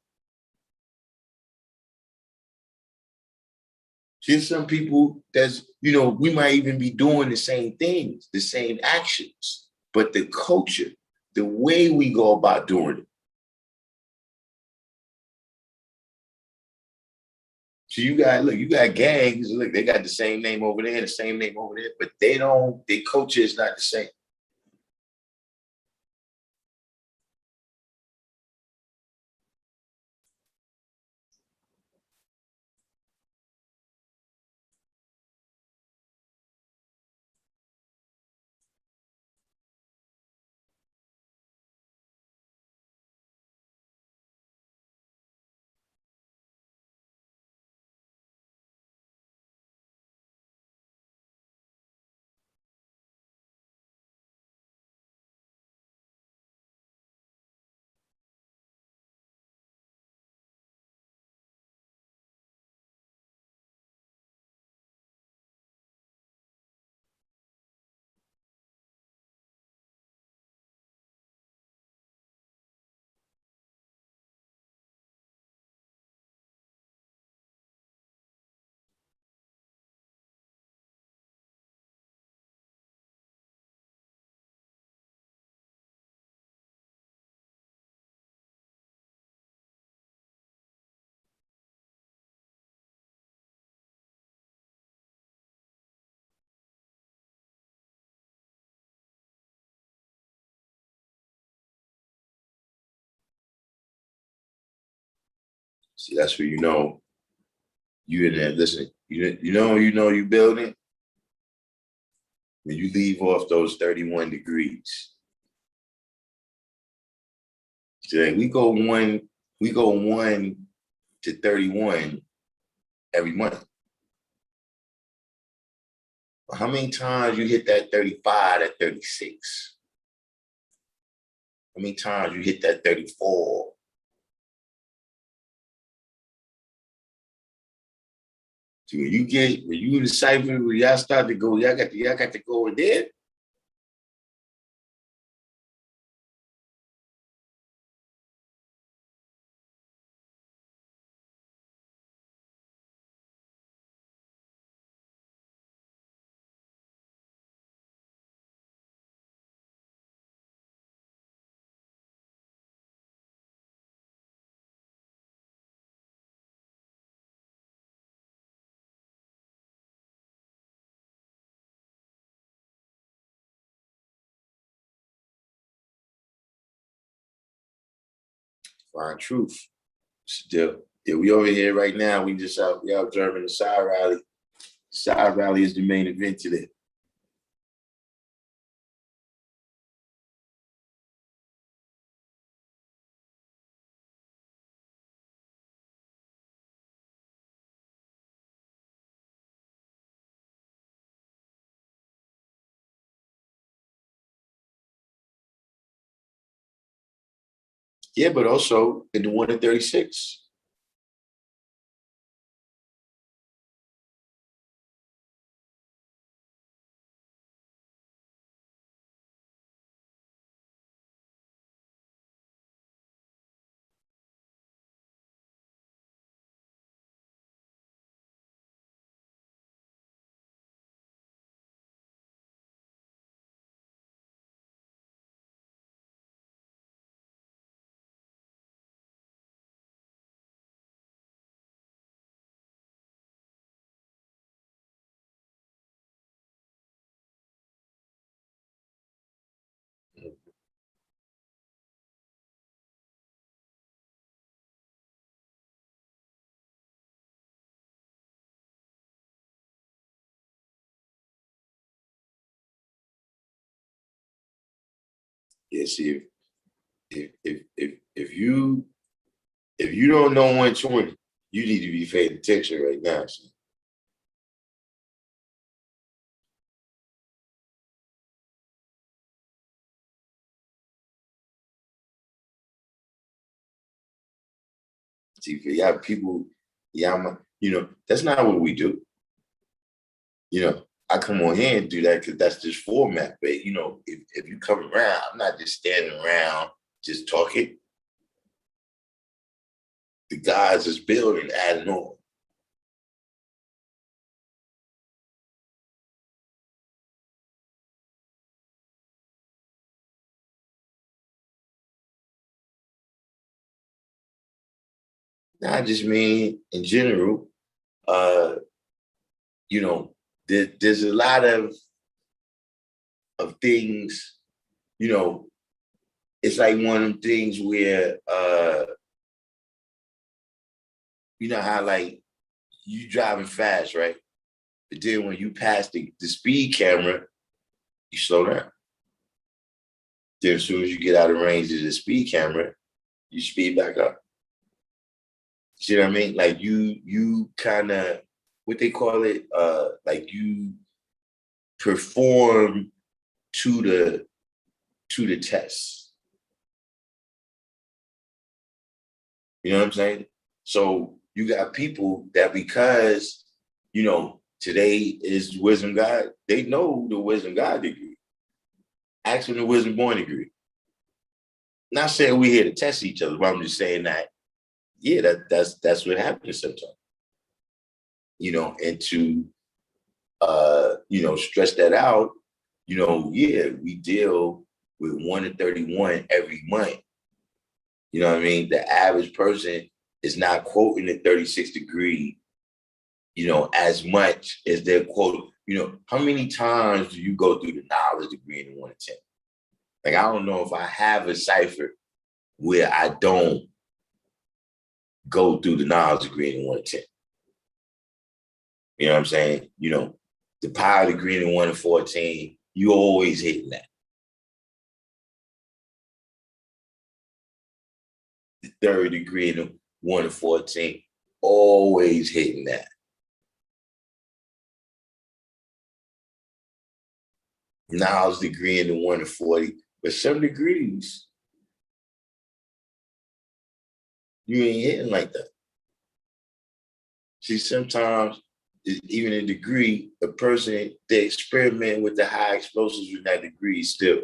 There's some people we might even be doing the same things, the same actions, but the culture, the way we go about doing it. So you got gangs, look, they got the same name over there, the same name over there, but their culture is not the same. See, that's where you in there. Listen, you building when you leave off those 31 degrees. So like we go 1 to 31 every month. How many times you hit that 35, that 36? How many times you hit that 34? So when you in the cipher, when y'all start to go, y'all got to go in there. Find truth. Still, yeah, we over here right now. We observing the side rally. Side rally is the main event today. Yeah, but also in the 1 to 36. Yeah, see, if you don't know 120, you need to be paying attention right now. See, for y'all people, that's not what we do. I come on here and do that because that's just format. But if you come around, I'm not just standing around just talking. The guys is building, adding on. Now, I just mean in general, uh, there's a lot of things, it's like one of them things where you know how like you driving fast, right? But then when you pass the speed camera, you slow down. Then as soon as you get out of range of the speed camera, you speed back up. See what I mean? Like you kind of what they call it, like you perform to the test. You know what I'm saying? So you got people that because today is wisdom God, they know the wisdom God degree. Ask them the wisdom born degree. Not saying we're here to test each other, but I'm just saying that, yeah, that's what happens sometimes. And to stretch that out, yeah, we deal with 1 to 31 every month. You know what I mean? The average person is not quoting the 36 degree, as much as they're quoting. How many times do you go through the knowledge degree in 1 to 10? Like, I don't know if I have a cipher where I don't go through the knowledge degree in 1 to 10. You know what I'm saying? The power degree in 1 to 14, you always hitting that. The third degree in 1 to 14, always hitting that. Knowledge degree in the 1 to 40, but some degrees, you ain't hitting like that. See, sometimes, even a degree, a person, they experiment with the high explosives with that degree still.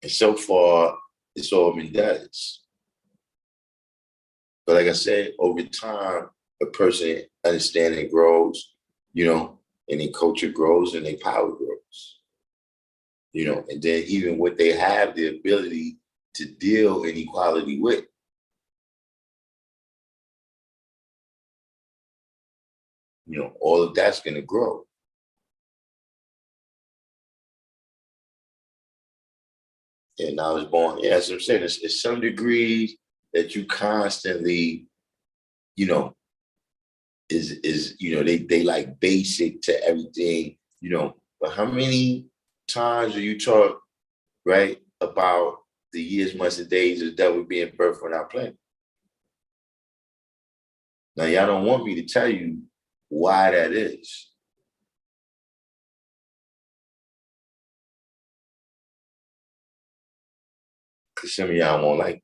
And so far, it's all been done. But like I said, over time, a person understanding grows, and their culture grows and their power grows. And then even what they have the ability to deal in equality with. All of that's going to grow. And I was born, yeah, that's what I'm saying. It's some degrees that you constantly, you know, they like basic to everything, But how many times do you talk, right, about the years, months, and days of the devil being birthed on our planet? Now, y'all don't want me to tell you why that is. Because some of y'all won't like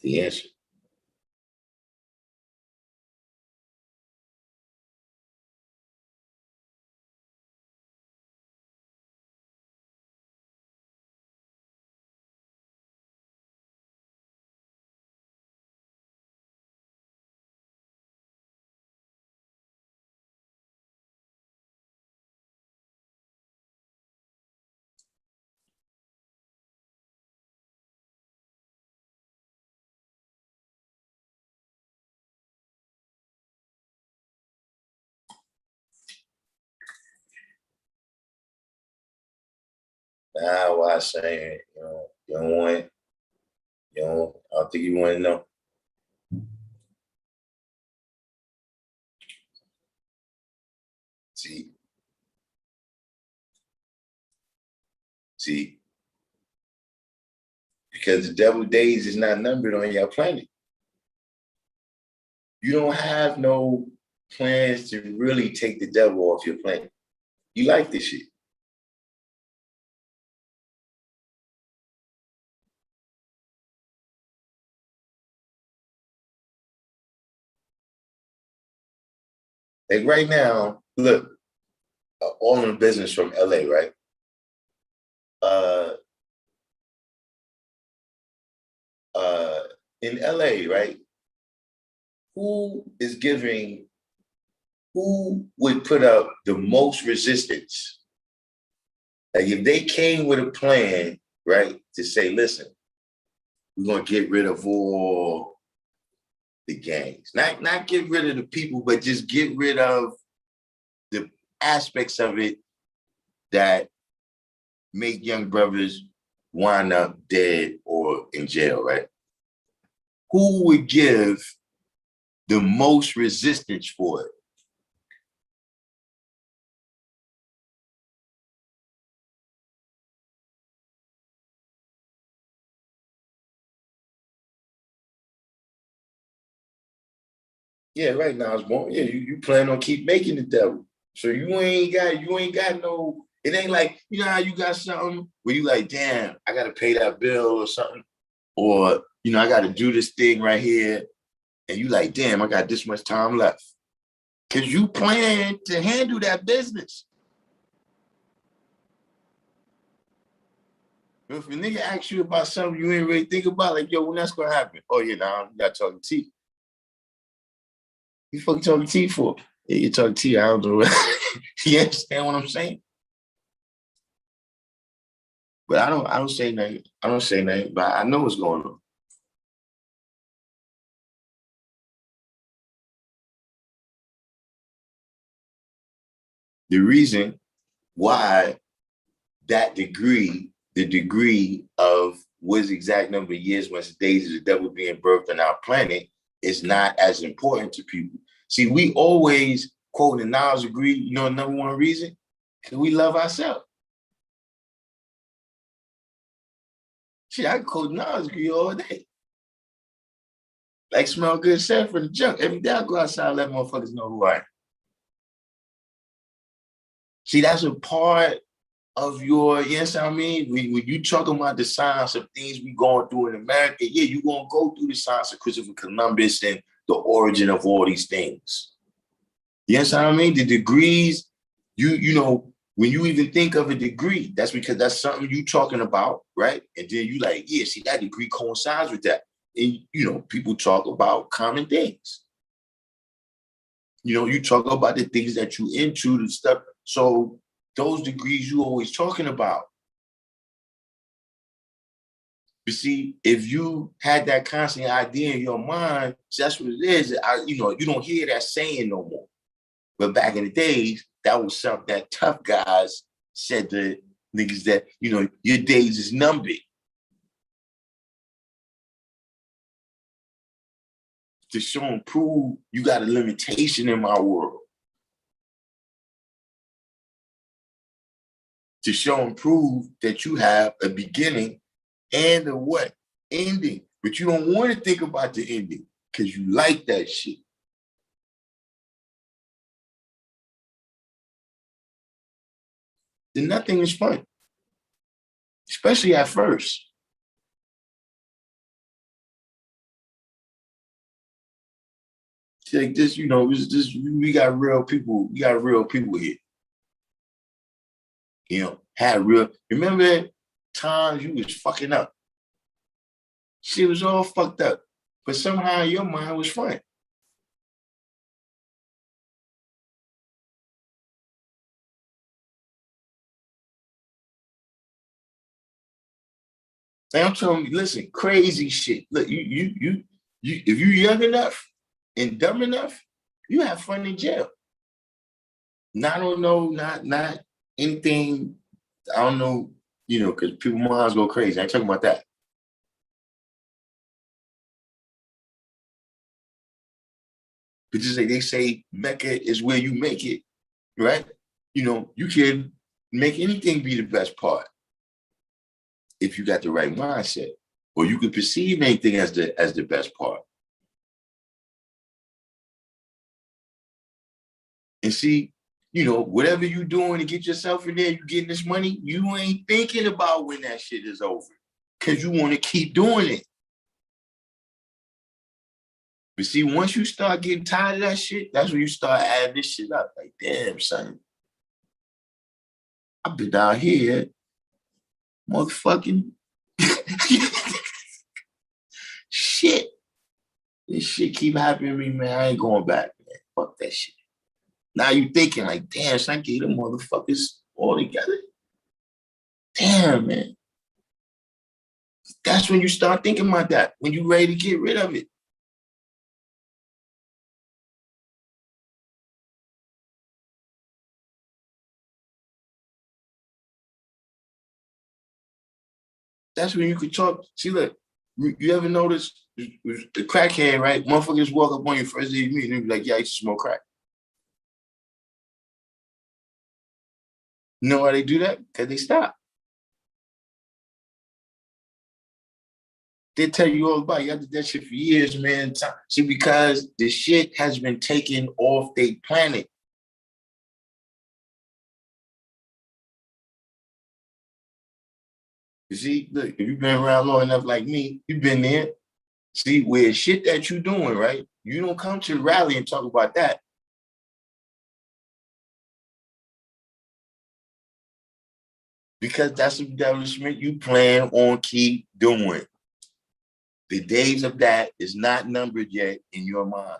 the answer. Now, why I'm saying, you don't want, I don't think you want to know. See, because the devil days is not numbered on your planet. You don't have no plans to really take the devil off your planet. You like this shit. Like right now, look, all in the business from LA, right? In LA, right? Who would put up the most resistance? Like if they came with a plan, right, to say, listen, we're gonna get rid of all the gangs. Not get rid of the people, but just get rid of the aspects of it that make young brothers wind up dead or in jail, right? Who would give the most resistance for it? Yeah, right now it's born. Yeah, you plan on keep making the devil. So you ain't got no, it ain't like, you know how you got something where you like, damn, I gotta pay that bill or something. Or, you know, I gotta do this thing right here. And you like, damn, I got this much time left. Cause you plan to handle that business. If a nigga asks you about something you ain't really think about, like, yo, when that's gonna happen? Oh yeah, nah, you gotta talk to T. You fucking talking T for? Yeah, you talking T, I don't know. You understand what I'm saying? But I don't say nothing. I don't say nothing, but I know what's going on. The reason why the degree of what's the exact number of years once the days of the devil being birthed on our planet is not as important to people. See, we always quote the knowledge degree, you know, number one reason, because we love ourselves. Shit, I can quote knowledge degree all day. Like smell good self for the junk. Every day I go outside, let motherfuckers know who I am. See, that's a part of your, yes, I mean, when you talking about the science of things we going through in America, yeah, you're going to go through the science of Christopher Columbus and the origin of all these things. Yes, I mean, the degrees, you know, when you even think of a degree, that's because that's something you talking about, right? And then you like, yeah, see, that degree coincides with that. And, you know, people talk about common things. You know, you talk about the things that you into, the stuff. So those degrees you always talking about. But see, if you had that constant idea in your mind, that's what it is. You know, you don't hear that saying no more. But back in the days, that was something that tough guys said to niggas that, you know, your days is numbered. To show and prove you got a limitation in my world. To show and prove that you have a beginning and a what? Ending. But you don't want to think about the ending because you like that shit. Then nothing is fun. Especially at first. Like this, you know, we got real people, here. You know, had real, remember times you was fucking up. Shit was all fucked up. But somehow your mind was fine. And I'm telling you, listen, crazy shit. Look, you if you're young enough and dumb enough, you have fun in jail. I don't know, not anything, I don't know, you know, because people minds go crazy. I ain't talking about that. But just like they say, Mecca is where you make it, right? You know, you can make anything be the best part if you got the right mindset. or you could perceive anything as the best part. And see, whatever you doing to get yourself in there, you getting this money, you ain't thinking about when that shit is over, because you want to keep doing it. But see, once you start getting tired of that shit, that's when you start adding this shit up. Like, damn, son, I've been out here, motherfucking shit. This shit keep happening to me, man. I ain't going back, man. Fuck that shit. Now you thinking like, damn, son, I get them motherfuckers all together. Damn, man. That's when you start thinking about that, when you ready to get rid of it. That's when you could talk. See, look, you ever notice the crackhead, right? Motherfuckers walk up on you first day you meet and they be like, yeah, I used to smoke crack. You know why they do that? Because they stop. They tell you all about it. You did that shit for years, man. See, because the shit has been taken off their planet. You see, look, if you've been around long enough like me, you've been there. See, where shit that you doing, right? You don't come to the rally and talk about that. Because that's the establishment you plan on keep doing. The days of that is not numbered yet in your mind.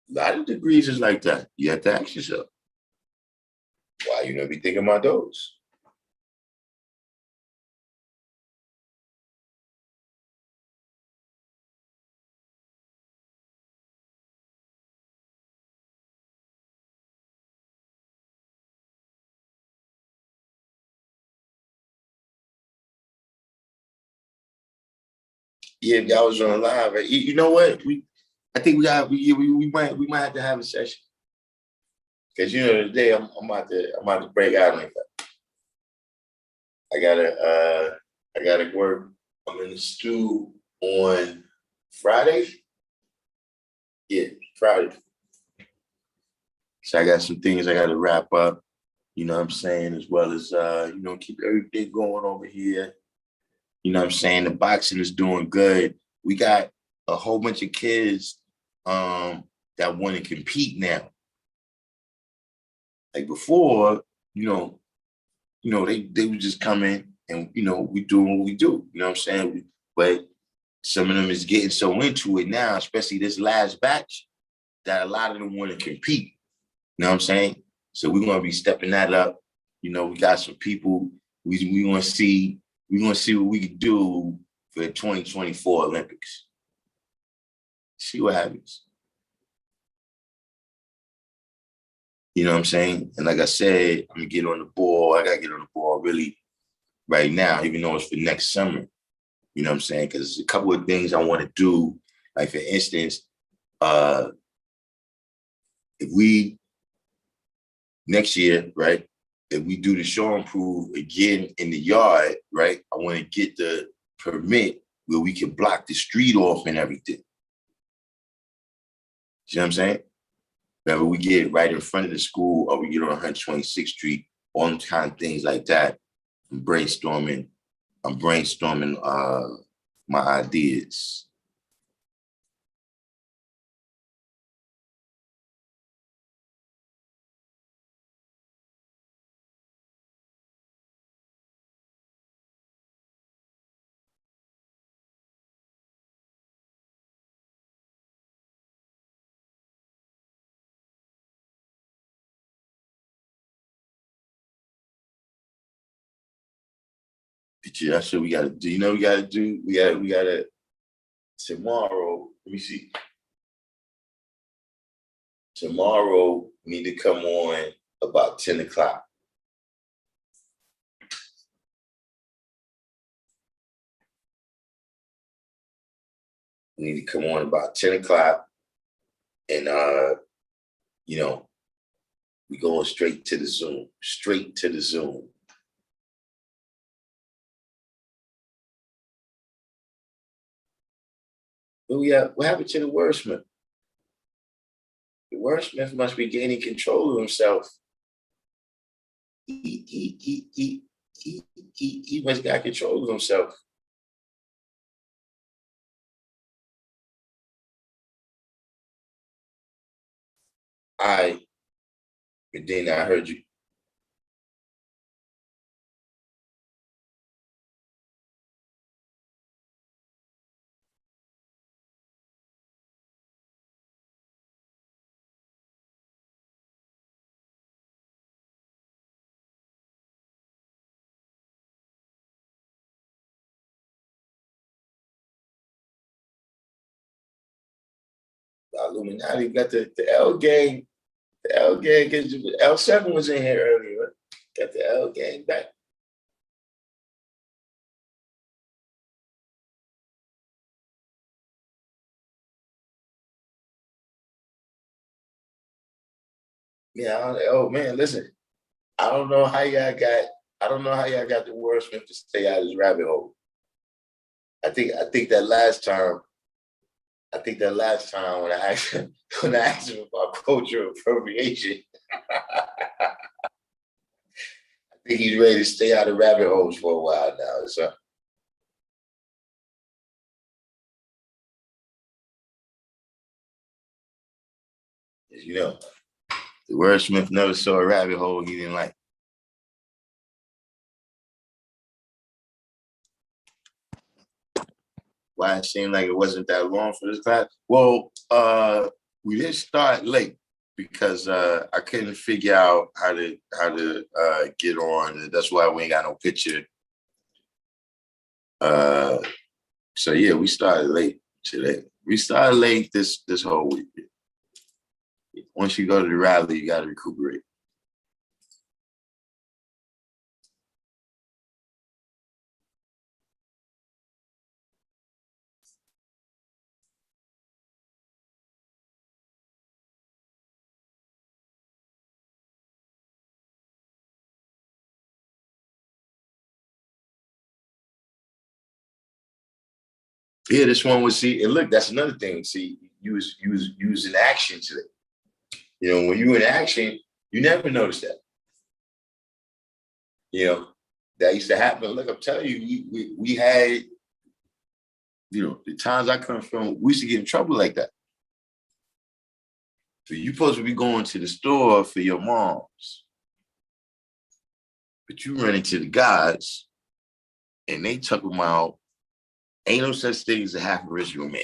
A lot of degrees is like that. You have to ask yourself, why you not be thinking about those? Yeah, if y'all was on live, right? You know what? I think we might have to have a session. Because today I'm about to break out like that. I gotta work. I'm in the stew on Friday. Yeah, Friday. So I got some things I gotta wrap up, you know what I'm saying, as well as keep everything going over here. You know what I'm saying? The boxing is doing good. We got a whole bunch of kids that want to compete now. Like before, they would just come in and we doing what we do. You know what I'm saying? But some of them is getting so into it now, especially this last batch, that a lot of them want to compete. You know what I'm saying? So we're gonna be stepping that up. We got some people. We want to see. We want to see what we can do for the 2024 Olympics. See what happens. You know what I'm saying? And like I said, I'm gonna get on the ball. I gotta get on the ball really right now, even though it's for next summer. You know what I'm saying? Because there's a couple of things I want to do. Like for instance, if we next year, right? If we do the show and prove again in the yard, right? I want to get the permit where we can block the street off and everything. See what I'm saying? Whether we get right in front of the school or we get on 126th Street, all kind of things like that. I'm brainstorming my ideas. That's what we gotta do. We gotta do, we gotta tomorrow, let me see. Tomorrow we need to come on about 10 o'clock. We need to come on about 10 o'clock. And, you know, we going straight to the Zoom, straight to the Zoom. But what happened to the wordsmith? The wordsmith must be gaining control of himself. He must got control of himself. Medina, I heard you. Illuminati got the L gang. The L gang, because L7 was in here earlier. Got the L gang back. Yeah, oh man, listen. I don't know how y'all got the wordsmith to stay out of this rabbit hole. I think that last time when I asked him about cultural appropriation, I think he's ready to stay out of rabbit holes for a while now. So you know, the wordsmith never saw a rabbit hole he didn't like. Why it seemed like it wasn't that long for this class? Well, we did start late because I couldn't figure out how to get on. That's why we ain't got no picture. So yeah, we started late today. We started late this whole week. Once you go to the rally, you got to recuperate. Yeah, this one was and look, that's another thing. See, use in action today. You know, when you in action, you never notice that. You know, that used to happen. Look, I'm telling you, we had, you know, the times I come from, we used to get in trouble like that. So you supposed to be going to the store for your moms, but you run into the guys, and they talking about ain't no such thing as a half original man.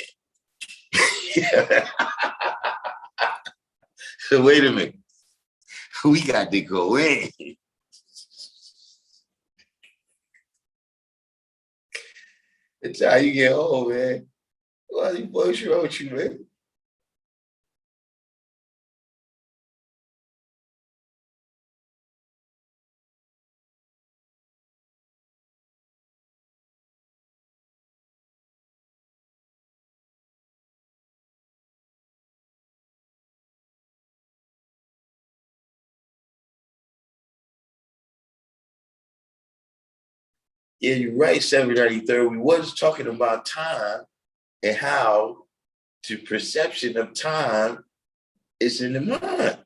So wait a minute, we got to go in. That's how you get old, man. Well, you boys wrote you, man. Yeah, you're right, 793rd. We was talking about time and how the perception of time is in the mind.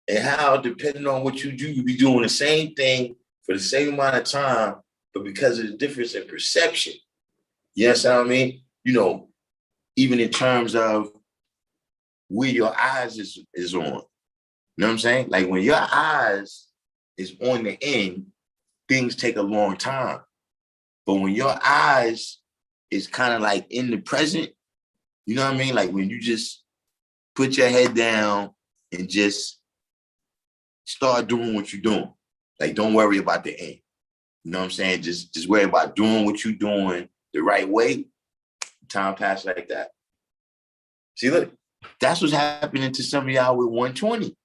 And how, depending on what you do, you be doing the same thing for the same amount of time, but because of the difference in perception. You understand what I mean? You know, even in terms of where your eyes is on. You know what I'm saying? Like when your eyes is on the end, things take a long time. But when your eyes is kind of like in the present, you know what I mean? Like when you just put your head down and just start doing what you're doing. Like don't worry about the end. You know what I'm saying? Just worry about doing what you're doing the right way. Time passes like that. See, look, that's what's happening to some of y'all with 120.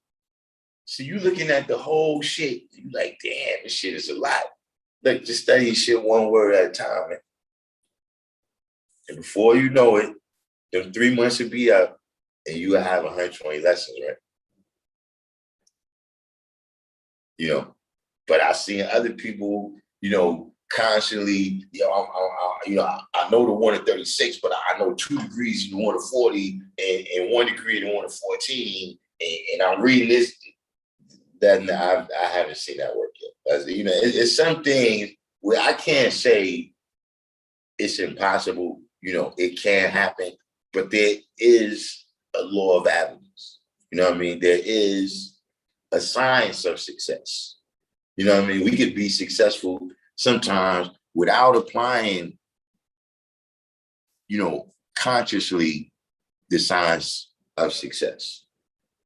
See, you looking at the whole shit, you like, damn, this shit is a lot. Look, just study shit one word at a time, man. And before you know it, them 3 months will be up and you will have 120 lessons, right? You know, but I've seen other people, constantly, I know the one at 36, but I know 2 degrees in the one at 40 and 1 degree in the one at 14. And I'm reading this, that I haven't seen that work yet. It's some things where I can't say it's impossible. It can happen, but there is a law of averages. You know what I mean? There is a science of success. You know what I mean? We could be successful sometimes without applying, consciously the science of success.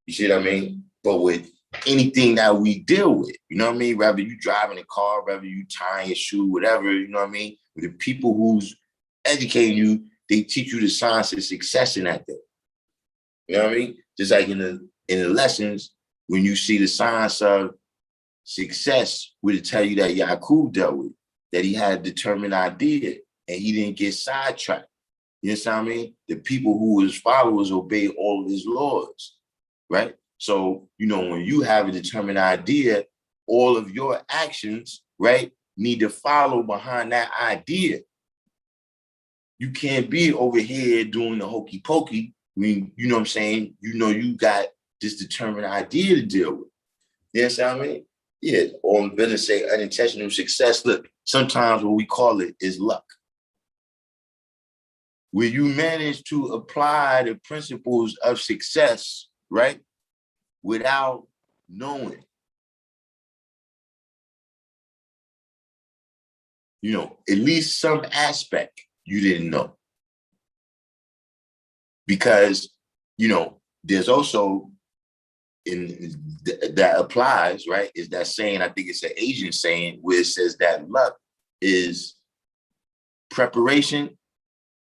You see what I mean? But with anything that we deal with, you know what I mean? Whether you driving a car, whether you tying your shoe, whatever, you know what I mean? With the people who's educating you, they teach you the science of success in that thing. You know what I mean? Just like in the lessons, when you see the science of success, would tell you that Yakub dealt with, that he had a determined idea and he didn't get sidetracked. You know what I mean? The people who were his followers obeyed all of his laws, right? So, when you have a determined idea, all of your actions, right, need to follow behind that idea. You can't be over here doing the hokey pokey. I mean, you know what I'm saying? You got this determined idea to deal with. You know what I mean? Yeah, or in business say unintentional success. Look, sometimes what we call it is luck. When you manage to apply the principles of success, right, without knowing, at least some aspect you didn't know. Because, there's also that applies, right? Is that saying, I think it's an Asian saying, where it says that luck is preparation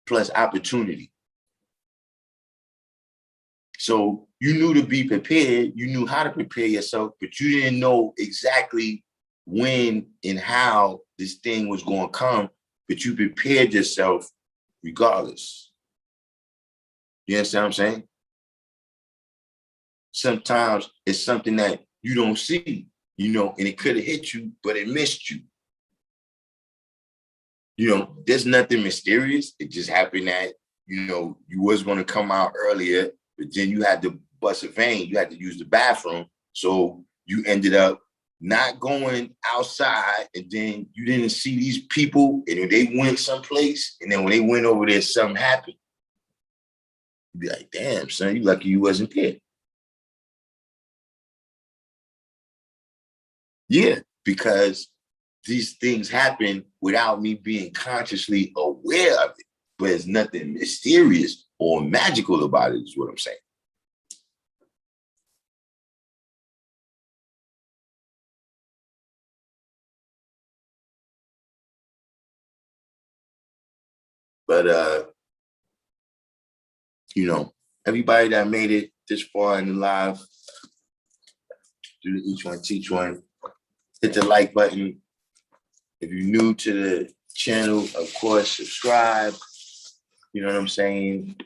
plus opportunity. So you knew to be prepared, you knew how to prepare yourself, but you didn't know exactly when and how this thing was going to come, but you prepared yourself regardless. You understand what I'm saying? Sometimes it's something that you don't see, and it could have hit you, but it missed you. There's nothing mysterious. It just happened that, you was going to come out earlier, but then you had to bust a vein. You had to use the bathroom. So you ended up not going outside, and then you didn't see these people, and they went someplace, and then when they went over there, something happened. You'd be like, damn, son, you lucky you wasn't there. Yeah, because these things happen without me being consciously aware of it. But there's nothing mysterious or magical about it, is what I'm saying. But everybody that made it this far in the live, do each one, teach one, hit the like button. If you're new to the channel, of course, subscribe. You know what I'm saying?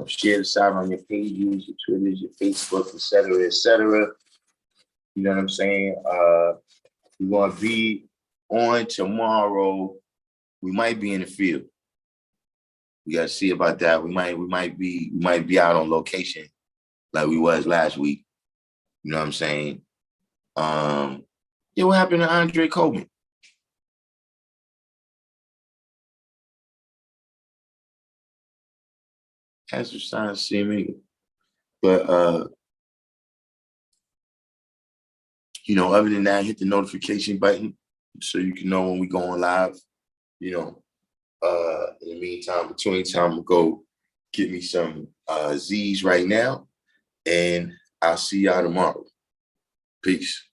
Share this out on your pages, your Twitters, your Facebook, etc., etc. You know what I'm saying? We're gonna be on tomorrow. We might be in the field. We gotta see about that. We might be out on location like we was last week. You know what I'm saying? What happened to Andre Coleman? Has some signs to see me. But other than that, hit the notification button so you can know when we going live. In the meantime, between time, I'm gonna go get me some Z's right now, and I'll see y'all tomorrow. Peace.